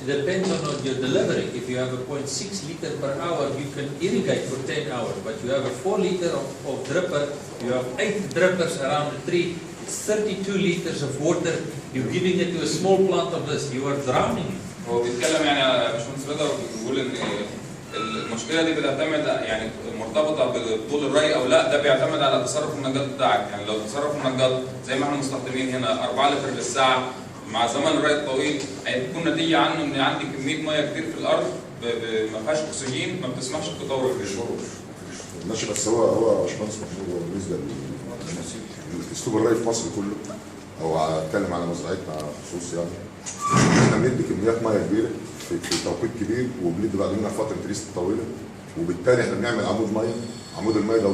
It depends on your delivery. If you have a 0.6 liter per hour, you can irrigate for 10 hours. But you have a 4 liter of dripper, you have 8 drippers around the tree, it's 32 liters of water. You're giving it to a small plant of this, you are drowning it. هو بيتكلم يعني على باشمهندس بدر بيقول ان المشكله دي بتعتمد يعني مرتبطه بطول الري او لا، ده بيعتمد على تصرف النجاط بتاعك. يعني لو تصرف النجاط زي ما احنا مستخدمين هنا 4 لتر بالساعه مع زمن الري الطويل، هتكون نتيجه عنه ان عندي كميه ميه كتير في الارض ما فيهاش اكسجين، ما بتسمحش بتطور الجذور. ماشي، بس هو باشمهندس محمود هو بالنسبه لاسلوب الري في مصر كله، او اتكلم على مزرعتنا خصوص يعني احنا بندي كميات ميه كبيره في توقيت كبير، وبندي بعد منها فتره ريست طويله، وبالتالي احنا بنعمل عمود ميه. عمود الميه ده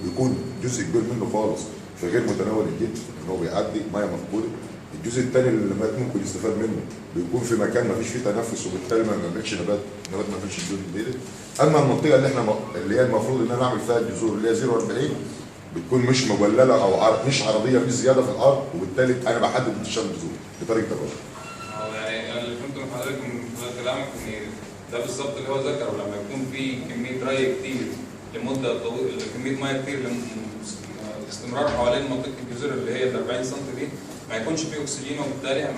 بيكون جزء كبير منه خالص في غير متناول الجد، ان هو بيعدي ميه مفقوده. الجزء الثاني اللي ممكن يستفاد منه بيكون في مكان ما فيش فيه تنفس، وبالتالي ما بنعملش نبات ما فيش الجذور الجديده. اما المنطقه اللي هي المفروض ان انا اعمل فيها الجذور اللي هي 0.40 بتكون مش مبلله او مش عرضيه بزياده في الارض، وبالتالي انا بحدد انتشار الجذور بطريقه الري. يعني انا اللي فهمته من حضرتك من خلال كلامك ان ده بالظبط اللي هو ذكره، لما يكون في كميه ري كتير لمده طويله، كميه ميه كتير استمرار حوالين منطقه الجذور اللي هي 40 سم دي، ما يكونش فيه اكسجين، وبالتالي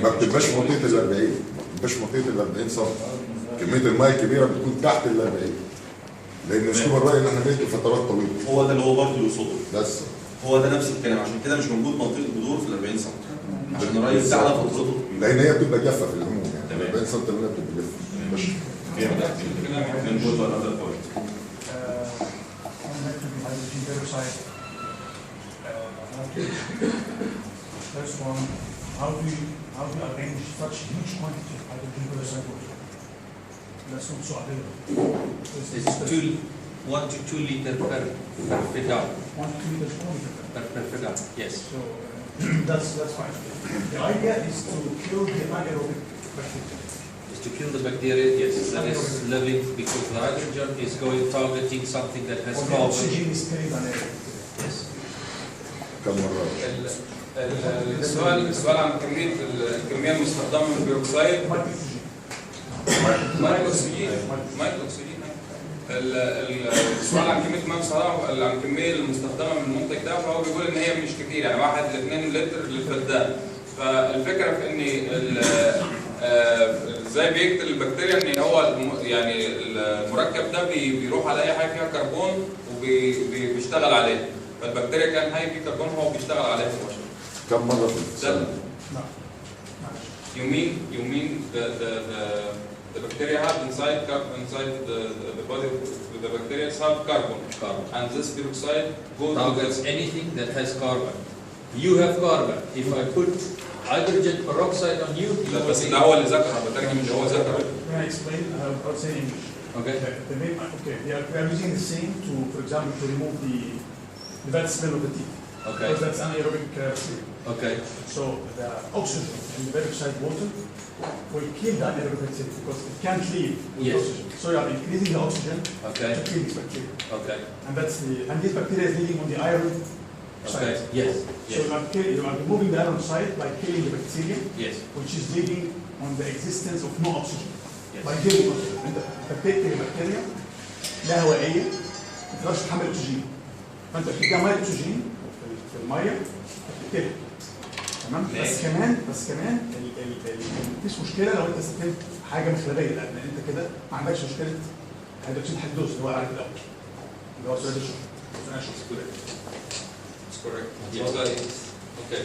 ما بتبقاش منطقه ال 40، ما بتبقاش منطقه ال 40 سم. كميه الميه الكبيره بتكون تحت ال 40، لان اسلوب الري اللي احنا بندي فترات طويله. هو ده اللي هو برضه يقصده، بس هو ده نفس الكلام. عشان كده مش موجود منطقه جذور في ال 40 سم، عشان الري بتاعنا فترته لان هي بتبقى جافه في العموم، يعني 40 سم منها بتبقى جافه. مش من جزء ولا ده بوينت. First one, how do you arrange such huge quantity of hydrogen peroxide water? That's not so available. It's 1 to 2 liter per fidal. 1 to 2 liters Per fidal, yes. So that's fine. The idea is to kill the anaerobic bacteria. Is to kill the bacteria, yes. That is living because the hydrogen is going targeting something that has The carbon. oxygen is killing anaerobic. Yes. كم مره؟ السؤال عن الكميه المستخدمه من البيروكسيد. مايكرو اكسجين. السؤال عن كميه الميه المستخدمه، عن الكميه المستخدمه من المنتج ده، فهو بيقول ان هي مش كتير، يعني 1 ل 2 لتر للفدان. فالفكره في ان ازاي بيقتل البكتيريا، ان هو يعني المركب ده بيروح على اي حاجه فيها كربون وبيشتغل عليها، فالبكتيريا كان هاي في كربون هو بيشتغل عليها مباشره. كم مره في السنه؟ You mean the bacteria have inside the body of the bacteria have carbon, and this peroxide goes Targets anything that has carbon. You have carbon. If I put hydrogen peroxide on you, you will بس see. ده هو اللي ذكره، بترجم اللي هو ذكره. Can I explain? I'll say in English. Okay. They are using the same to, for example, to remove the bad smell of the teeth. Okay. Because that's anaerobic bacteria. Okay. So the oxygen in the peroxide water will kill the anaerobic bacteria because it can't live with Yes. oxygen. So you are increasing the oxygen Okay. to kill these bacteria. Okay. And this bacteria is living on the iron Okay. side. Yes. So you are removing the iron side by killing the bacteria, Yes. which is living on the existence of no oxygen. Yes. By giving oxygen. انت بتقتل البكتيريا لا هوائيه ما تقدرش تحمل اكسجين. فانت بتديها ميه اكسجين في الميه بتقتلها. تمام؟ بس كمان مفيش مشكله لو انت استخدمت حاجه مخلبيه، لان انت كده ما عندكش مشكله هيدروكسيد الحدوث اللي هو عارف الاول. اللي هو سؤال الشغل. It's correct. Okay.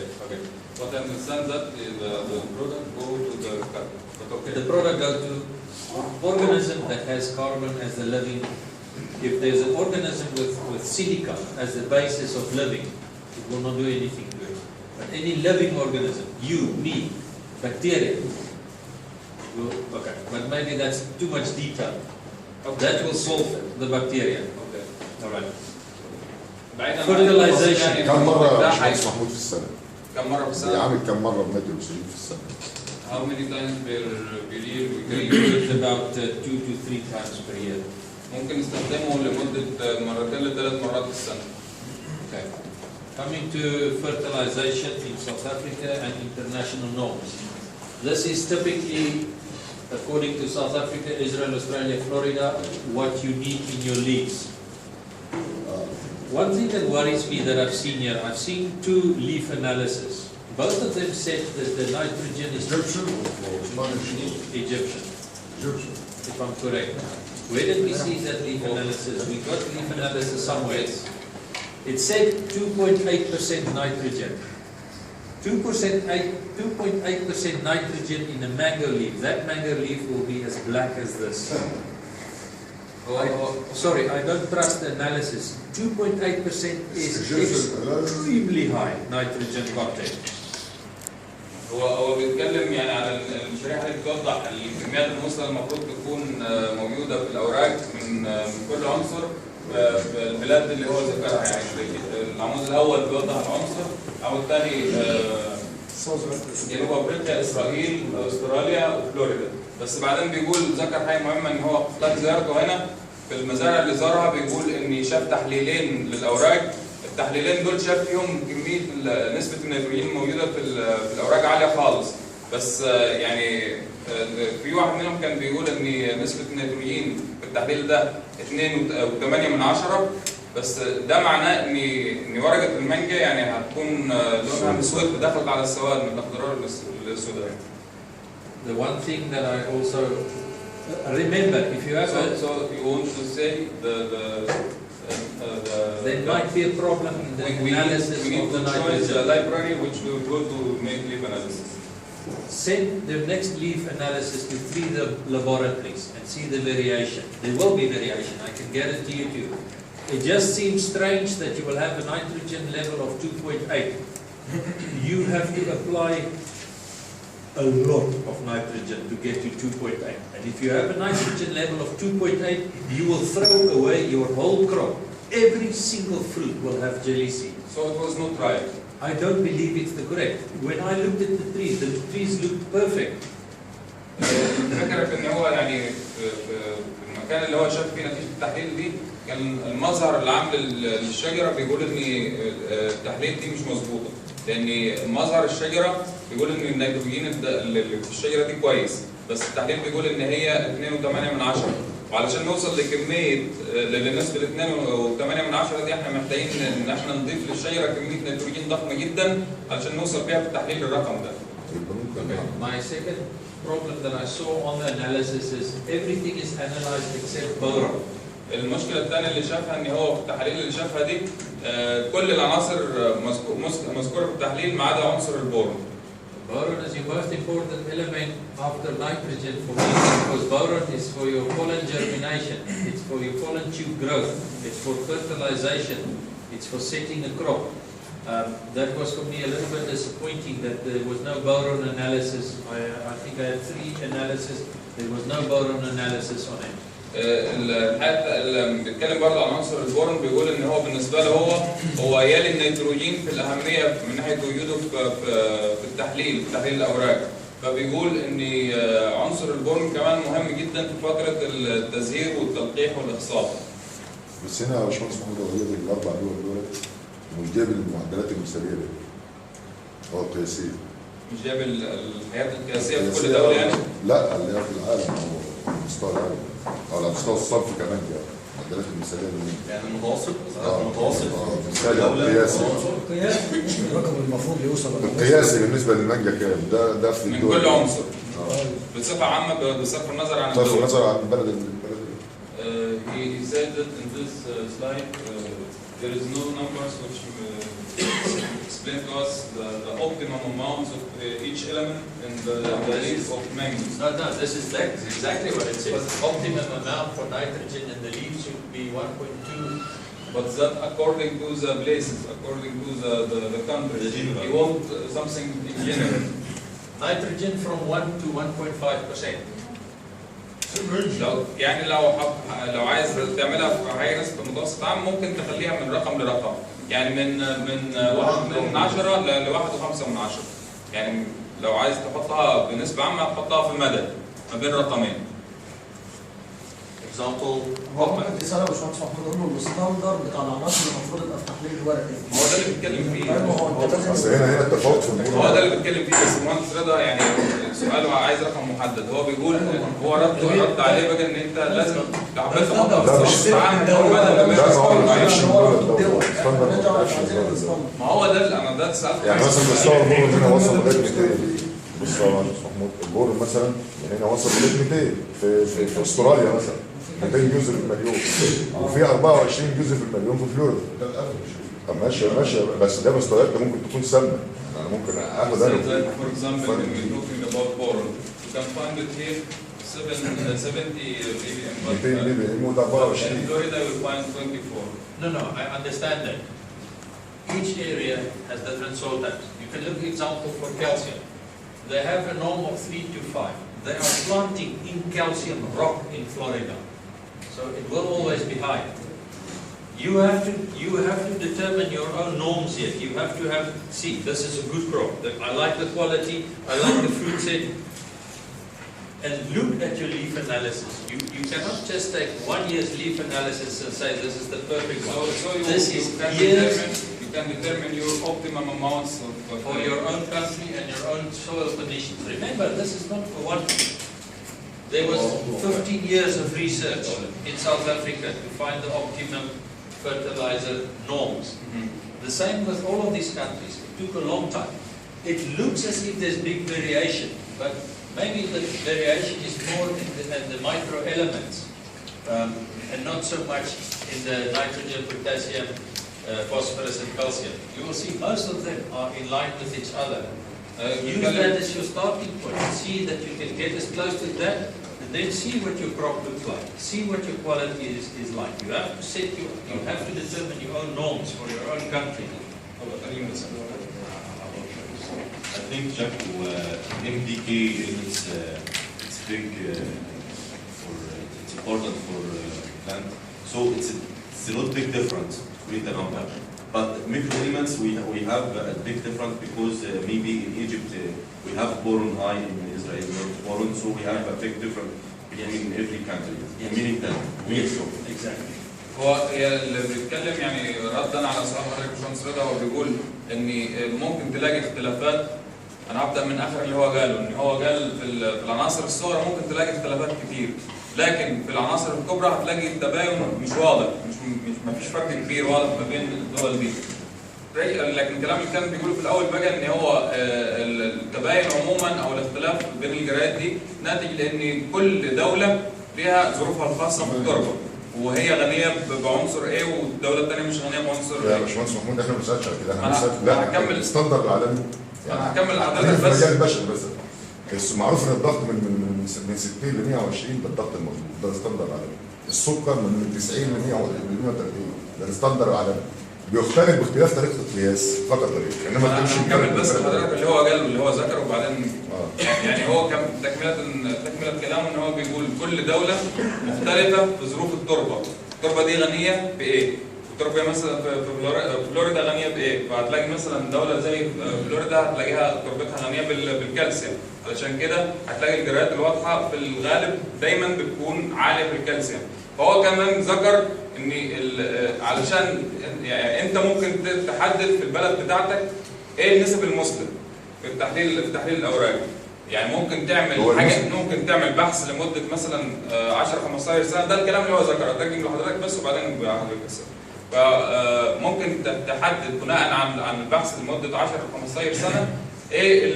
But I understand that the product go to the carbon. But okay. The product goes to organism that has carbon as the living. If there's an organism with silica as the basis of living, it will not do anything to it. But any living organism, you, me, bacteria, will, okay. But maybe that's too much detail. That will solve the bacteria. اوكي. Alright. بعيدا عن Fertilization. كم مرة ده يا باشمهندس محمود في السنة؟ كم مرة في السنة؟ بيعمل كم مرة بمادة أكسجين في السنة؟ How many times per year we We can use it about 2 to 3 times per year. ممكن نستخدمه لمدة مرتين ل3 مرات في السنة. Okay. Coming to fertilization in South Africa and international norms. This is typically, according to South Africa, Israel, Australia, Florida, what you need in your leaves. One thing that worries me that I've seen here, I've seen 2 leaf analysis. Both of them said that the nitrogen is Egyptian, if I'm correct. Where did we see that leaf analysis? We got leaf analysis somewhere. It said 2.8% nitrogen. 2.8% nitrogen in a mango leaf. That mango leaf will be as black as this. Sorry, I don't trust the analysis. 2.8% is extremely high nitrogen content. هو بيتكلم يعني على الشريحة اللي بتوضح الكميات المثلى المفروض تكون موجودة في الأوراق من كل عنصر في البلاد اللي هو ذكرها. يعني العمود الأول بيوضح العنصر، العمود الثاني جنوب أفريقيا، إسرائيل، أستراليا وفلوريدا. بس بعدين بيقول ذكر حاجة مهمة إن هو خلال زيارته هنا في المزارع اللي زارها بيقول إن شاف تحليلين للأوراق. التحليلين دول شاف فيهم كمية نسبة النيتروجين الموجودة في الأوراق عالية خالص، بس يعني في واحد منهم كان بيقول إن نسبة النيتروجين في التحليل ده 2.8، بس ده معناه إن ورقة المانجا يعني هتكون لونها مسود داخل على السواد من الأخضرار للسوداء. The one thing that I also remember, if you have so you want to say there might be a problem in the analysis we need of the to choose a nitrogen. library which we will go to make leaf analysis. Send the next leaf analysis to 3 laboratories and see the variation. There will be variation, I can guarantee you too. It just seems strange that you will have a nitrogen level of 2.8. You have to apply a lot of nitrogen to get to 2.8. And if you have a nitrogen level of 2.8, you will throw away your whole crop. Every single fruit will have jelly seed. So it was not right. I don't believe it's the correct. When I looked at the trees looked perfect. الفكرة في ان هو يعني في المكان اللي هو شاف فيه نتيجة التحليل دي كان المظهر العام للشجرة بيقول ان التحليل دي مش مظبوطة، لان مظهر الشجرة بيقول ان النيتروجين اللي في الشجرة دي كويس، بس التحليل بيقول ان هي 2.8، وعلشان نوصل لكمية لنسبة 2.8 دي احنا محتاجين ان احنا نضيف للشجرة كمية نيتروجين ضخمة جدا علشان نوصل بيها في التحليل الرقم ده. My second problem that I saw on the analysis is everything is analyzed except boron. المشكلة الثانية اللي شافها ان هو في التحاليل اللي شافها دي كل العناصر مذكورة في التحليل ما عدا عنصر البورون. Boron is your most important element after nitrogen for me, because boron is for your pollen germination, it's for your pollen tube growth, it's for fertilization, it's for setting a crop. That was for me a little bit disappointing that there was no boron analysis. I think I had 3 analyses, there was no boron analysis on it. الحقيقة اللي بيتكلم برضه عن عنصر البورون بيقول ان هو بالنسبه له هو يلي النيتروجين في الاهميه من ناحيه وجوده في التحليل الاوراق، فبيقول ان عنصر البورون كمان مهم جدا في فتره التزهير والتلقيح والاخصاب. بس هنا يا باشمهندس محمود هو جايب الاربع دول مش جايب المعدلات المثاليه دي، هو القياسيه. مش جايب الحياه القياسيه في كل دوله يعني؟ لا اللي هي في العالم او مستوى العالم او على مستوى الصرف كمان يعني المعدلات المثاليه يعني المتوسط المتوسط مثالي او قياسي. الرقم المفروض يوصل القياسي بالنسبه للمانجا كام؟ ده في من كل عنصر بصفه عامه بصرف النظر عن بصرف النظر عن البلد. He said that in this slide there is no numbers which explain to us the optimum amounts of each element in the leaf of mango. No, this is exactly what it says. Optimum amount for nitrogen in the leaf should be 1.2. But that according to the places, according to the countries, he want something in general. Nitrogen from 1 to 1.5%. لو عايز تعملها في هاي نسبة متوسط عام ممكن تخليها من رقم لرقم، يعني من 1.2 ل 1.5. يعني لو عايز تحطها بنسبة عامة تحطها في المدى ما بين رقمين. هو ممكن تسأل يا باشمهندس محمود انه الستاندر بتاع العناصر المفروض يبقى في تحليل الورق. ما هو ده اللي بيتكلم فيه. هو انت بس لازم هنا التفاوت في الموضوع. هو ده اللي بيتكلم فيه، بس المهندس رضا يعني سؤاله عايز رقم محدد، هو بيقول هو رد عليه بقى ان انت لازم لو حبيت تحطها في الصف عام ما هو ده اللي انا ده سالته. يعني مثلا مستوى البور من هنا وصل لغايه 200. بص يا باشمهندس محمود، البور مثلا من هنا وصل لغايه 200 في استراليا مثلا 200 جزء في المليون، وفي 24 جزء في المليون في فلوريدا. طب ماشي بس ده مستويات ده ممكن تكون سامه، انا ممكن اخد انا. For example, when we're talking about boron, you can find it here 70 ppm. 200 ppm وده 24. In Florida you will find 24. No, I understand that. Each area has different soil types. You can look, example, for calcium. They have a norm of 3 to 5. They are planting in calcium rock in Florida. So it will always be high. You have to determine your own norms here. You have to see, this is a good crop. I like the quality, I like the fruit set. And look at your leaf analysis. You cannot just take 1 year's leaf analysis and say this is the perfect one. So you can determine your optimum amounts for your own country and your own soil conditions. Remember, this is not for one. There was 15 years of research in South Africa to find the optimum fertilizer norms. The same with all of these countries. It took a long time. It looks as if there's big variation, but maybe the variation is more in the micro elements and not so much in the nitrogen, potassium, phosphorus and calcium. You will see most of them are in line with each other. Use that as your starting point. See that you can get as close to that, and then see what your crop looks like. See what your quality is like. You have to you have to determine your own norms for your own country. I think Jaco, MDK is it's big it's important for plant. So it's a lot big difference between the number. But micro elements we have a big difference because maybe in Egypt we have boron high, in Israel not boron, so we have a big difference between every country. Meaning that Exactly. هو اللي بيتكلم يعني ردا على سؤال حضرتك باشمهندس رضا، هو بيقول ان ممكن تلاقي اختلافات. انا هبدا من اخر اللي هو قاله، ان هو قال في العناصر الصغرى ممكن تلاقي اختلافات كتير، لكن في العناصر الكبرى هتلاقي التباين مش واضح، ما فيش فرق كبير واضح ما بين الدول دي. لكن الكلام اللي كان بيقوله في الاول بقى ان هو التباين عموما او الاختلاف بين الجرايات دي ناتج لان كل دوله ليها ظروفها الخاصه في التربه، وهي غنيه بعنصر A والدوله الثانيه مش غنيه بعنصر A. يا باشمهندس محمود احنا ما بنسالش على كده، انا هكمل الستاندرد العالمي. انا هكمل لحضرتك في بس. مجال البشري بس معروف ان الضغط من 60 ل 120 ده الضغط المظبوط، ده الستاندرد العالمي. السكر من 90 ل 130 ده الستاندرد العالمي. بيختلف باختلاف طريقه القياس فقط لا، انما انا هكمل بس حضرتك اللي هو قاله اللي هو ذكره وبعدين يعني هو كان تكمله كلامه ان هو بيقول كل دوله مختلفه في ظروف التربه. التربه دي غنيه بايه؟ التربه مثلا في فلوريدا غنيه بايه؟ فهتلاقي مثلا دوله زي فلوريدا هتلاقيها تربتها غنيه بالكالسيوم، علشان كده هتلاقي الجرايات الواضحه في الغالب دايما بتكون عاليه في الكالسيوم. فهو كمان ذكر ان علشان يعني انت ممكن تحدد في البلد بتاعتك ايه النسب المثلى في تحليل الاوراق. يعني ممكن تعمل حاجه، ممكن تعمل بحث لمده مثلا 10 15 سنه، ده الكلام اللي هو ذكره اترجم لحضرتك بس وبعدين حضرتك. فممكن تحدد بناء عن البحث لمده 10 15 سنه ايه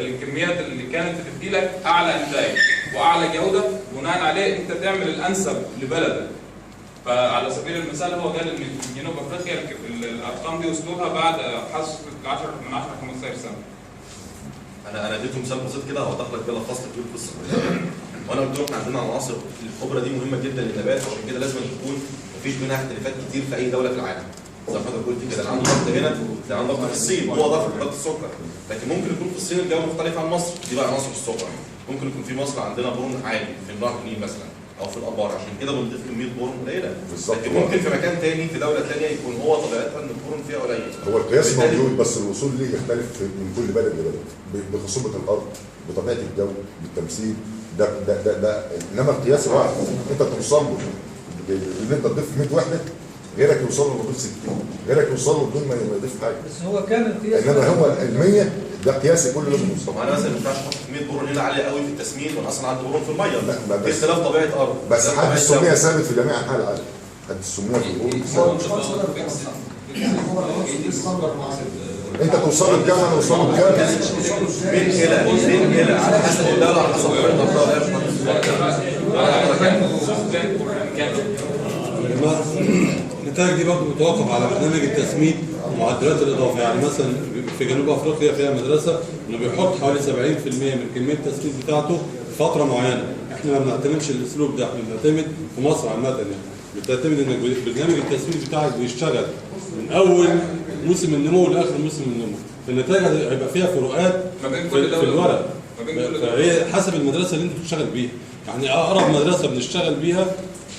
الكميات اللي كانت بتدي لك اعلى انتاج واعلى جوده، بناء عليه انت تعمل الانسب لبلدك. فعلى سبيل المثال هو قال ان في جنوب افريقيا الارقام دي وصلوها بعد حصر 10 من 10 15 سنه. انا اديته مثال بسيط كده هوضح لك بيه لخصت كل القصه كلها. وانا قلت لكم عندنا عناصر الخبره دي مهمه جدا للنبات، عشان كده لازم تكون مفيش بينها اختلافات كتير في اي دوله في العالم. زي ما حضرتك قلت كده، عنده ضغط هنا زي عنده ضغط في الصين، هو ضغط الصكر، لكن ممكن يكون في الصين الجو مختلف عن مصر، دي بقى عناصر السكر. ممكن يكون في مصر عندنا بورون عالي في نهر النيل مثلا او في الابار، عشان كده بنضيف كميه بورون قليله. لكن ممكن في مكان تاني في دوله تانيه يكون هو طبيعتها ان البورون فيها قليل. هو القياس موجود بس الوصول ليه يختلف من كل بلد لبلد بخصوبه الارض، بطبيعه الجو، بالتمثيل. ده انما القياس واحد انت توصل له ان انت تضيف 100 وحده، غيرك يوصل له بضيف 60، غيرك يوصل له بدون ما يضيف حاجه. بس هو كان القياس انما هو ال 100 ده قياسي كله لازم يوصل. طب انا مثلا ما ينفعش احط كميه بورون هنا عاليه قوي في التسمين وانا اصلا عندي بورون في الميه. لا في اختلاف طبيعه ارض. بس حد السميه ثابت في جميع انحاء العالم. حد السميه في البورون انت توصل له بكام انا اوصل له بكام؟ من الى على حسب الدوله على حسب طبيعه الارض. النتائج دي برضه بتتوقف على برنامج التسميد ومعدلات الاضافه. يعني مثلا في جنوب افريقيا فيها مدرسه انه بيحط حوالي 70% من كميه التسميد بتاعته في فتره معينه. احنا ما بنعتمدش الاسلوب ده، احنا بنعتمد في مصر عامه يعني بتعتمد ان برنامج التسميد بتاعك بيشتغل من اول موسم النمو لاخر موسم النمو. فالنتائج هيبقى فيها فروقات في الورق، فهي حسب المدرسه اللي انت بتشتغل بيها. يعني اقرب مدرسه بنشتغل بيها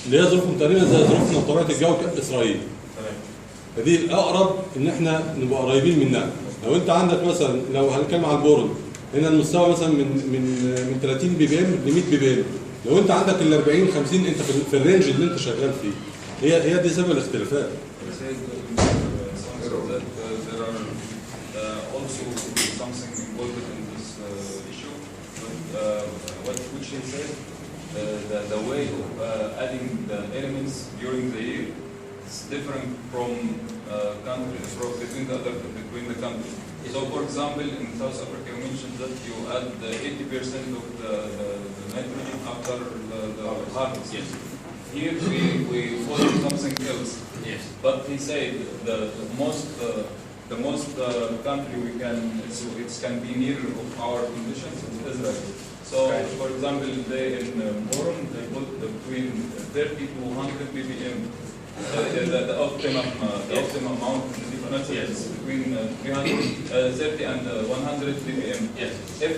اللي هي ظروفهم تقريبا زي ظروفنا وطبيعه الجو كاسرائيل. فدي الاقرب ان احنا نبقى قريبين منها. لو انت عندك مثلا لو هنتكلم على البورون هنا المستوى مثلا من 30 بي بي ام ل 100 بي بي ام. لو انت عندك ال 40 50 انت في الرينج اللي انت شغال فيه. هي دي سبب الاختلافات. The way of adding the elements during the year is different from between the countries. So, for example, in South Africa, you mentioned that you add 80% of the nitrogen after the harvest. Yes. Here we follow something else. Yes. But he said the most country we can it can be near of our conditions is Israel. So, for example, they in boron they put between 30 to 100 ppm. The optimum amount is between 330 and 100 ppm. Yes. If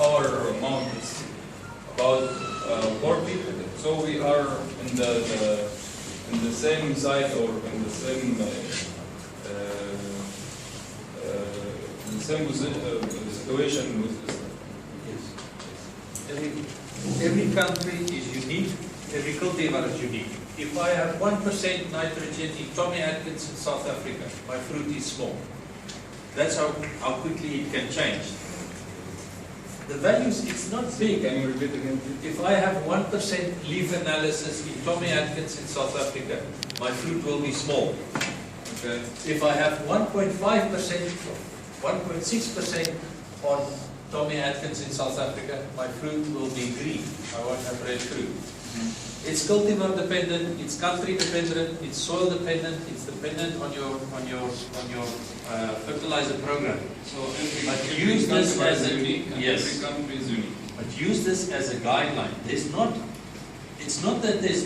our amount is about 40, so we are in the same side or in the same situation with Israel. Yes. Every country is unique. Every cultivar is unique. If I have 1% nitrogen in Tommy Atkins in South Africa, my fruit is small. That's how quickly it can change. The values, it's not big. Can you repeat again? If I have 1% leaf analysis in Tommy Atkins in South Africa, my fruit will be small. Okay. If I have 1.5%, 1.6% on Tommy Atkins in South Africa, my fruit will be green. I won't have red fruit. It's cultivar dependent, it's country dependent, it's soil dependent, it's dependent on your fertilizer program. So every country is unique, and yes. every country is unique. But use this as a guideline. It's not that there's